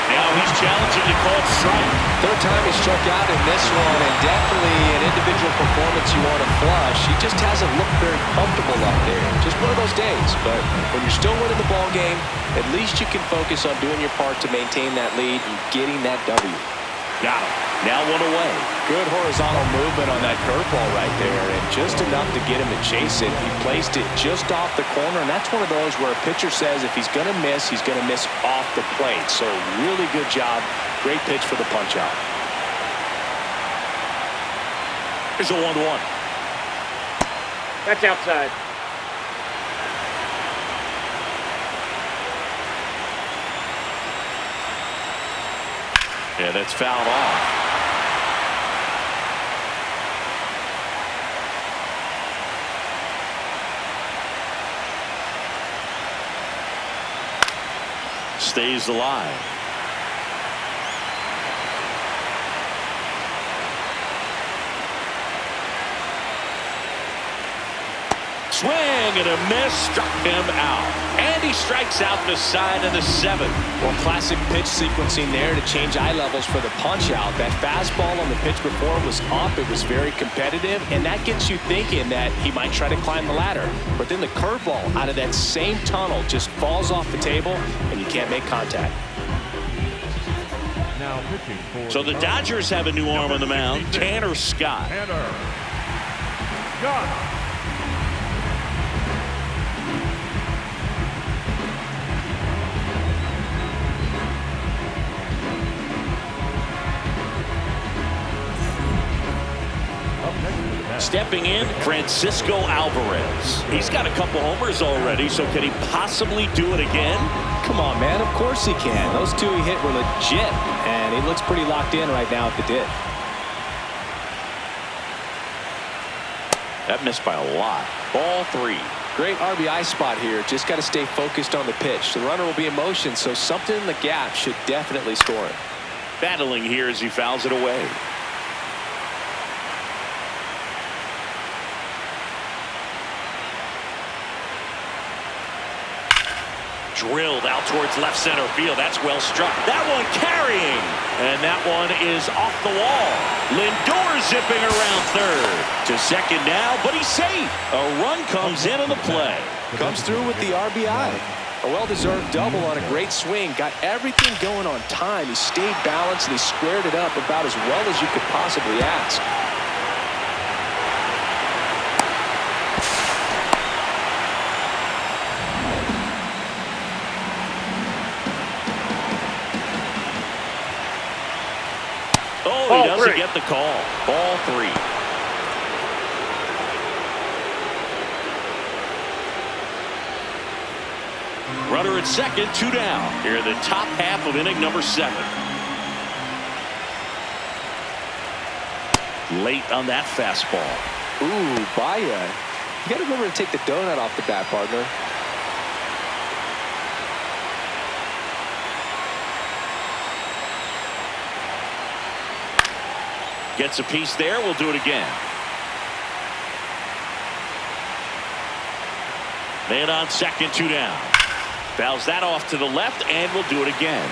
S1: Now he's challenging the called strike.
S2: Third time he struck out in this one, and definitely an individual performance you want to flush. He just hasn't looked very comfortable up there. Just one of those days. But when you're still winning the ball game, at least you can focus on doing your part to maintain that lead and getting that W.
S1: Got him. Now one away.
S2: Good horizontal movement on that curveball right there, and just enough to get him to chase it. He placed it just off the corner, and that's one of those where a pitcher says if he's going to miss, he's going to miss off the plate. So really good job. Great pitch for the punch-out.
S1: Here's a 1-1.
S4: That's outside.
S1: Yeah, that's fouled off. Stays alive. Swing and a miss, struck him out. And he strikes out the side of the 7th.
S2: Well, classic pitch sequencing there to change eye levels for the punch out. That fastball on the pitch before was up. It was very competitive, and that gets you thinking that he might try to climb the ladder. But then the curveball out of that same tunnel just falls off the table, and you can't make contact.
S3: Now pitching for
S1: So the Dodgers have a new arm on the mound, Tanner Scott.
S3: Tanner Scott.
S1: Stepping in, Francisco Alvarez. He's got a couple homers already, so can he possibly do it again?
S2: Come on, man. Of course he can. Those two he hit were legit, and he looks pretty locked in right now at the dish.
S1: That missed by a lot. Ball 3.
S2: Great RBI spot here. Just got to stay focused on the pitch. The runner will be in motion, so something in the gap should definitely score him.
S1: Battling here as he fouls it away. Drilled out towards left center field. That's well struck. That one carrying. And that one is off the wall. Lindor zipping around third. To second now, but he's safe. A run comes in on the play.
S2: Comes through with the RBI. A well-deserved double on a great swing. Got everything going on time. He stayed balanced and he squared it up about as well as you could possibly ask.
S1: Oh, he doesn't get the call. Ball 3. Runner at second, 2 down. Here in the top half of inning number 7. Late on that fastball.
S2: Ooh, Baya. You got to remember to take the donut off the bat, partner.
S1: Gets a piece there. We'll do it again. Man on second, 2 down. Fouls that off to the left, and we'll do it again.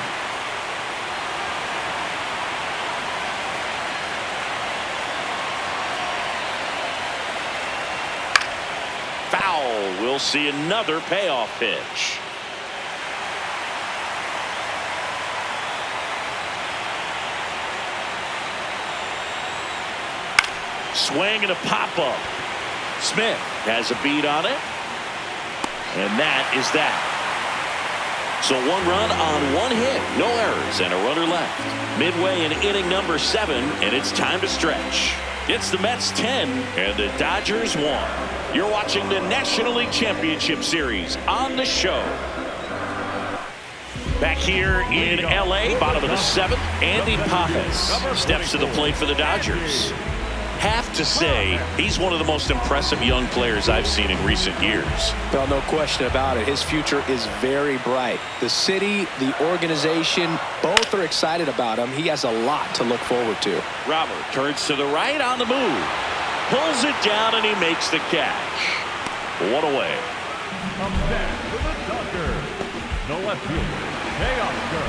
S1: Foul. We'll see another payoff pitch. Swing and a pop-up. Smith has a beat on it. And that is that. So 1 run on 1 hit. No errors and a runner left. Midway in inning number 7, and it's time to stretch. It's the Mets 10 and the Dodgers 1. You're watching the National League Championship Series on the show. Back here in L.A., bottom of the 7th, Andy Pajes steps to the plate for the Dodgers. Have to say, he's one of the most impressive young players I've seen in recent years.
S2: Well, no question about it. His future is very bright. The city, the organization, both are excited about him. He has a lot to look forward to.
S1: Robert turns to the right on the move. Pulls it down and he makes the catch. 1 away.
S3: Comes back for the Dodgers. No left fielder. Teoscar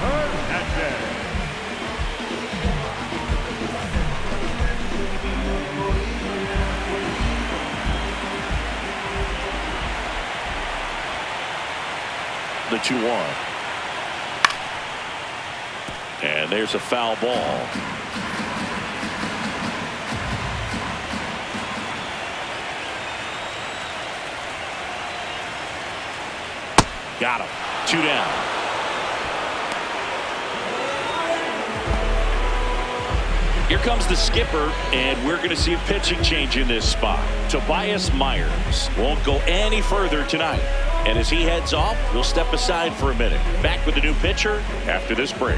S3: Hernandez.
S1: The 2-1. And there's a foul ball. Got him. 2 down. Here comes the skipper, and we're going to see a pitching change in this spot. Tobias Myers won't go any further tonight. And as he heads off, we'll step aside for a minute. Back with the new pitcher after this break.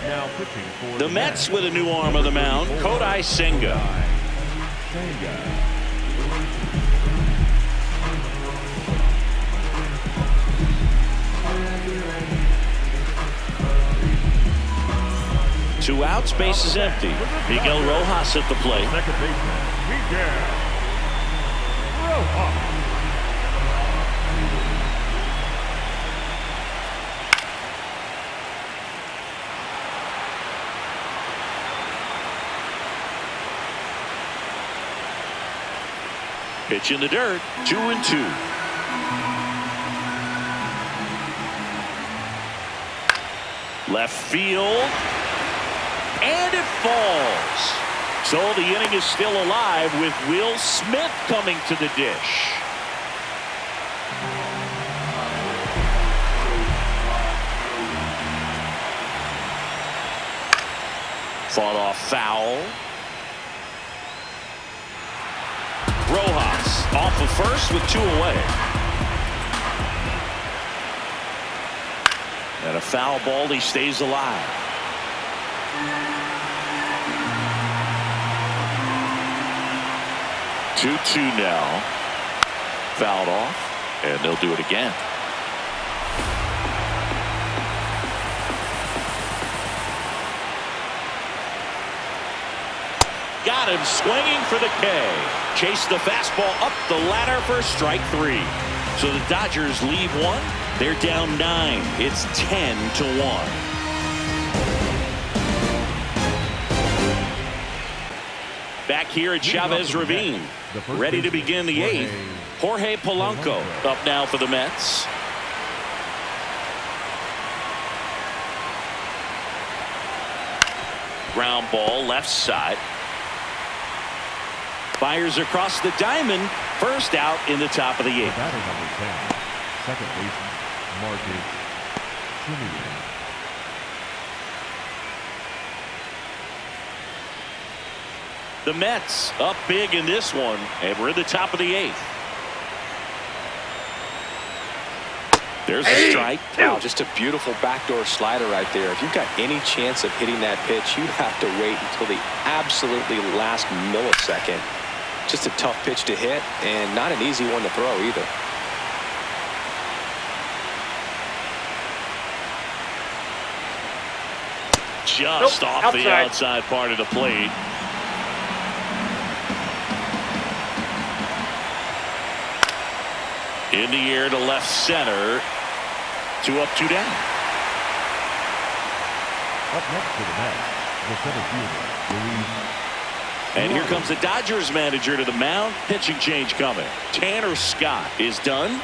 S3: Now pitching for
S1: The Mets with a new arm on the mound, Kodai Senga. 2 outs, base is empty. Miguel Rojas at the plate.
S3: Second baseman, Miguel Rojas.
S1: Pitch in the dirt, 2-2. Left field, and it falls. So the inning is still alive with Will Smith coming to the dish. Fought off foul. Rojas off of first with 2 away. And a foul ball, he stays alive. Two now. Fouled off, and they'll do it again. Got him swinging for the K. Chased the fastball up the ladder for strike 3. So the Dodgers leave 1. They're down 9. It's 10-1. Back here at Chavez Ravine. Ready to begin the 8th. Jorge Polanco up now for the Mets. Ground ball left side. Fires across the diamond. First out in the top of the 8th.
S3: Batter number 10, second baseman, Marcus Semien.
S1: The Mets up big in this one, and we're in the top of the 8th. There's a strike.
S2: Wow, just a beautiful backdoor slider right there. If you've got any chance of hitting that pitch, you have to wait until the absolutely last millisecond. Just a tough pitch to hit, and not an easy one to throw either.
S1: Just off the outside part of the plate. In the air to left center. 2 up, 2 down.
S3: Up next to the Mets, the center fielder, Luis.
S1: And here comes the Dodgers manager to the mound. Pitching change coming. Tanner Scott is done.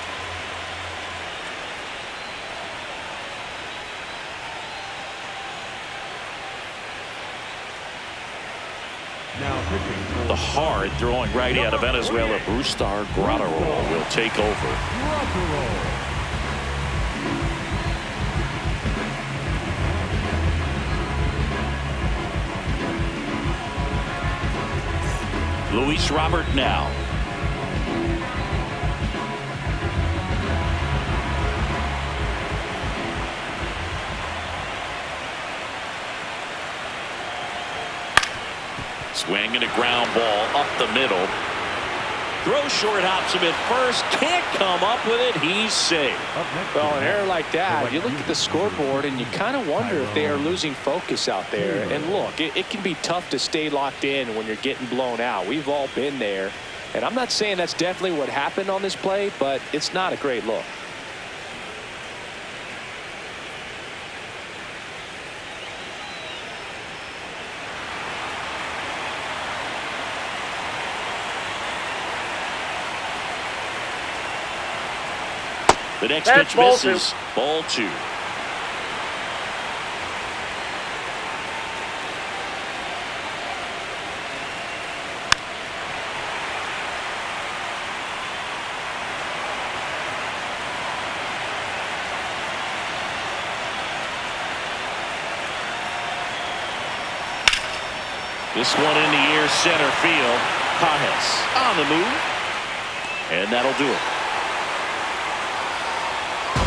S3: Now pitching.
S1: The hard throwing righty out of Venezuela, Brustar Graterol will take over.
S3: Graterol.
S1: Luis Robert now. Swing and a ground ball up the middle. Throw short, hops him at first. Can't come up with it. He's safe.
S2: Well, an error like that, you look at the scoreboard and you kind of wonder if they are losing focus out there. And look, it can be tough to stay locked in when you're getting blown out. We've all been there. And I'm not saying that's definitely what happened on this play, but it's not a great look.
S1: The next pitch misses. Ball 2. This one in the air, center field. Pajes on the move. And that'll do it.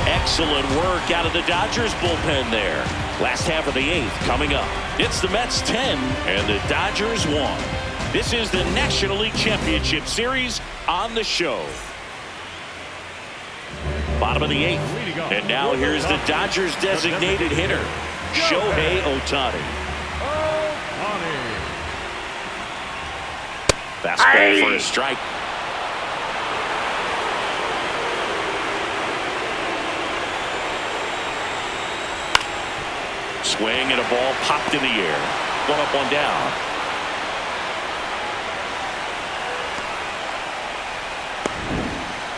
S1: Excellent work out of the Dodgers bullpen there. Last half of the 8th coming up. It's the Mets 10 and the Dodgers 1. This is the National League Championship Series on the show. Bottom of the 8th. And now here's the Dodgers designated hitter, Shohei Ohtani. Fastball for a strike. Swing and a ball popped in the air. One up, one down.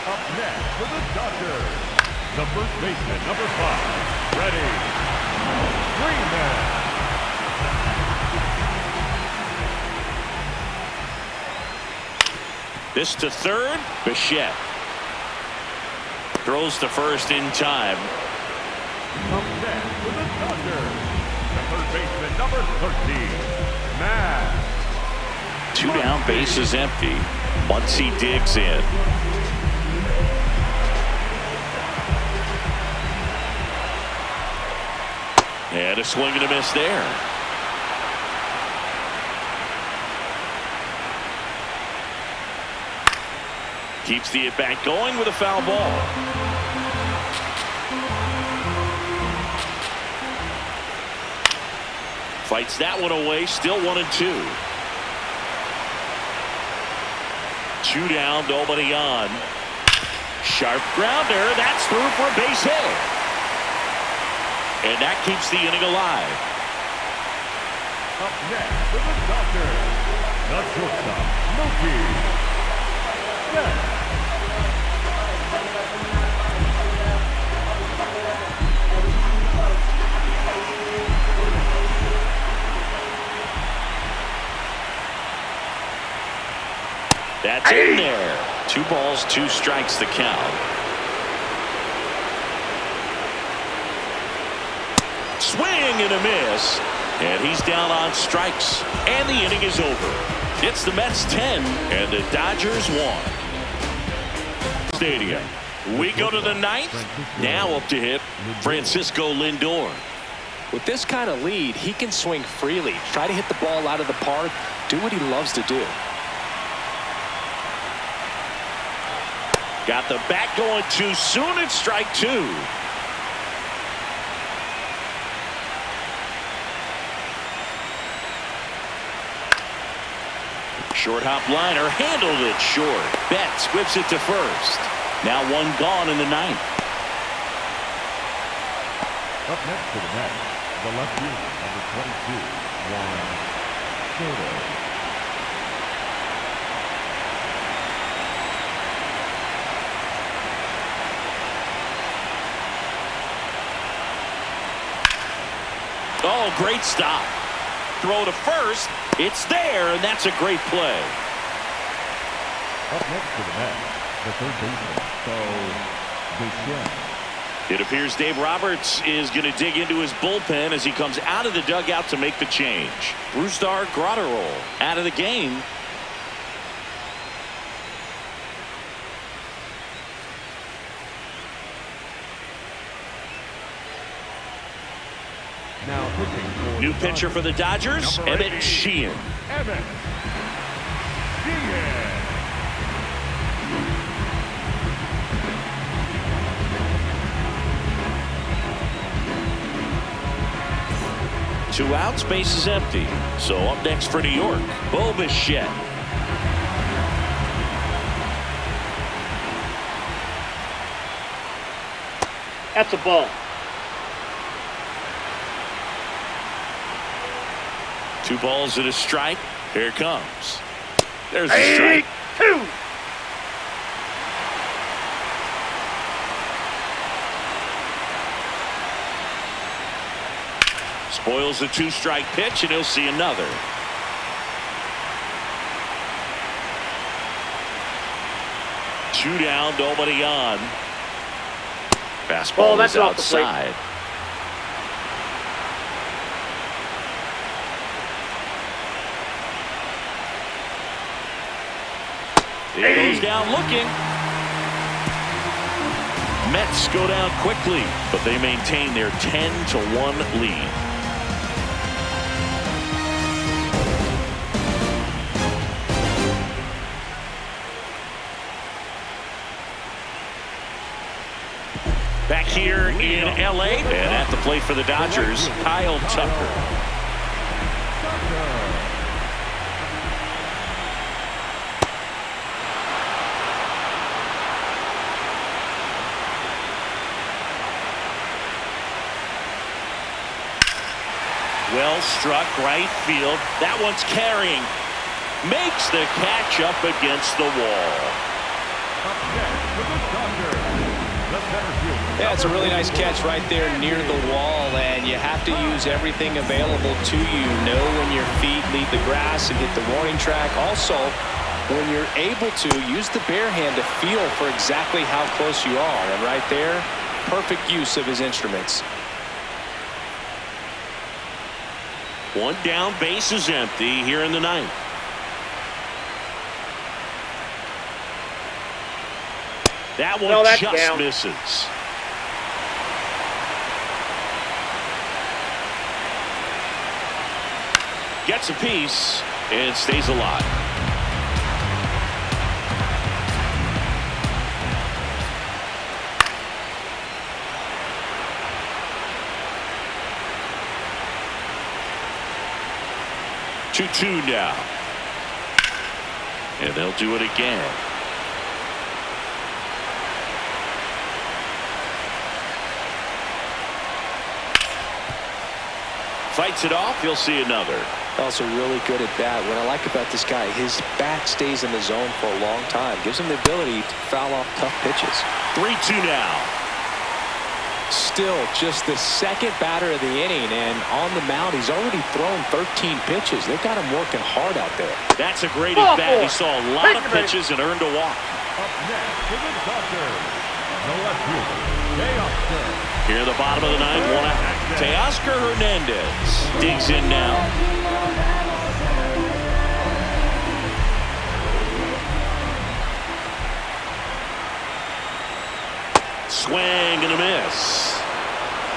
S3: Up next for the Dodgers, the first baseman, number 5, Freddie Freeman.
S1: This to third. Bichette throws to first in time.
S3: Up next for the Dodgers, the third baseman, number 13, Matt.
S1: 2 down, bases empty. Once he digs in. And a swing and a miss there. Keeps the at-bat going with a foul ball. Fights that one away, still 1-2. 2 down, nobody on. Sharp grounder, that's through for a base hit. And that keeps the inning alive.
S3: Up next for the Dodgers, the shortstop, Mookie Betts.
S1: That's in there. 2 balls, 2 strikes the count. Swing and a miss. And he's down on strikes. And the inning is over. It's the Mets 10 and the Dodgers 1. Stadium. We go to the 9th. Now up to hit Francisco Lindor.
S2: With this kind of lead, he can swing freely, try to hit the ball out of the park, do what he loves to do.
S1: Got the bat going too soon. It's strike 2. Short hop liner, handled it short. Betts whips it to first. Now 1 gone in the 9th.
S3: Up next for the Mets, the left fielder, number 22, Juan Soto.
S1: Oh, great stop. Throw to first. It's there, and that's a great play.
S3: Up next for the Mets, the third baseman, Bichette.
S1: It appears Dave Roberts is going to dig into his bullpen as he comes out of the dugout to make the change. Brusdar Graterol out of the game.
S3: Now pitching for
S1: New pitcher for the Dodgers, Emmett Sheehan.
S3: Emmett Sheehan.
S1: 2 outs, base is empty. So up next for New York, Bichette.
S4: That's a ball.
S1: 2 balls and a strike. Here it comes. There's a strike.
S4: 2.
S1: Spoils the 2-strike pitch, and he'll see another. Two down, nobody on. Fastball is outside. It goes down looking. Mets go down quickly, but they maintain their 10-1 lead. Back here in LA, and at the plate for the Dodgers, Kyle Tucker. Well struck right field. That one's carrying. Makes the catch up against the wall.
S3: Up next for the Dodgers, the center fielder.
S2: Yeah, it's a really nice catch right there near the wall, and you have to use everything available to you. Know when your feet leave the grass and hit the warning track. Also, when you're able to, use the bare hand to feel for exactly how close you are. And right there, perfect use of his instruments.
S1: One down, base is empty here in the ninth. That one just
S4: down.
S1: misses. Gets a piece and stays alive. Two now. And they'll do it again. Fights it off. He'll see another.
S2: Also really good at bat. What I like about this guy, his bat stays in the zone for a long time. Gives him the ability to foul off tough pitches.
S1: 3-2 now.
S2: Still just the second batter of the inning, and on the mound he's already thrown 13 pitches. They've got him working hard out there.
S1: That's a great at bat. He saw a lot of pitches and earned a walk.
S3: Up next for the Dodgers, the left fielder, Teoscar.
S1: Here in the bottom of the ninth, one out. Teoscar Hernandez digs in now. Swing and a miss.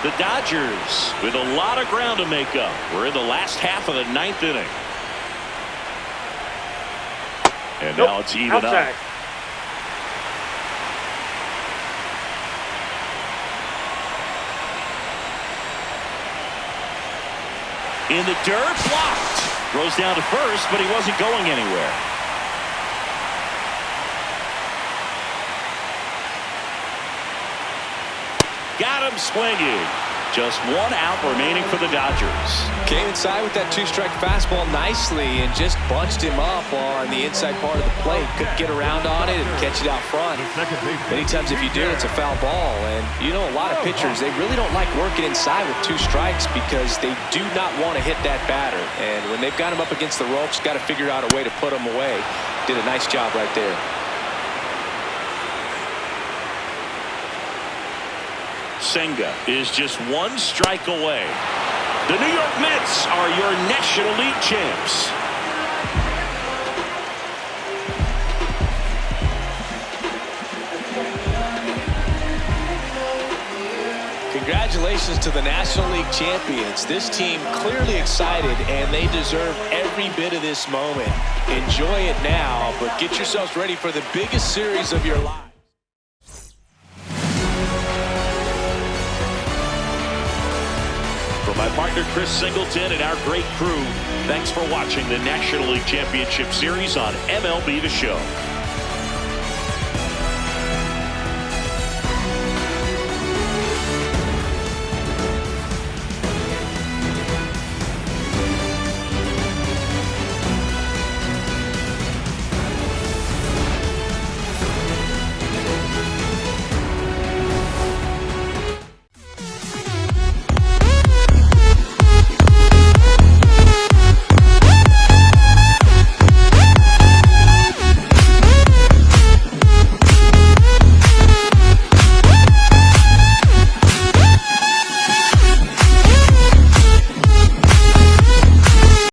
S1: The Dodgers with a lot of ground to make up. We're in the last half of the ninth inning. And now it's even
S4: outside.
S1: up. In the dirt, blocked. Throws down to first, but he wasn't going anywhere. Got him swinging. Just one out remaining for the Dodgers.
S2: Came inside with that two-strike fastball nicely and just bunched him up on the inside part of the plate. Couldn't get around on it and catch it out front. Many times if you do, it's a foul ball. And you know, a lot of pitchers, they really don't like working inside with two strikes because they do not want to hit that batter. And when they've got him up against the ropes, got to figure out a way to put him away. Did a nice job right there.
S1: Senga is just one strike away. The New York Mets are your National League champs.
S2: Congratulations to the National League champions. This team clearly excited, and they deserve every bit of this moment. Enjoy it now, but get yourselves ready for the biggest series of your life.
S1: For my partner Chris Singleton and our great crew, thanks for watching the National League Championship Series on MLB The Show.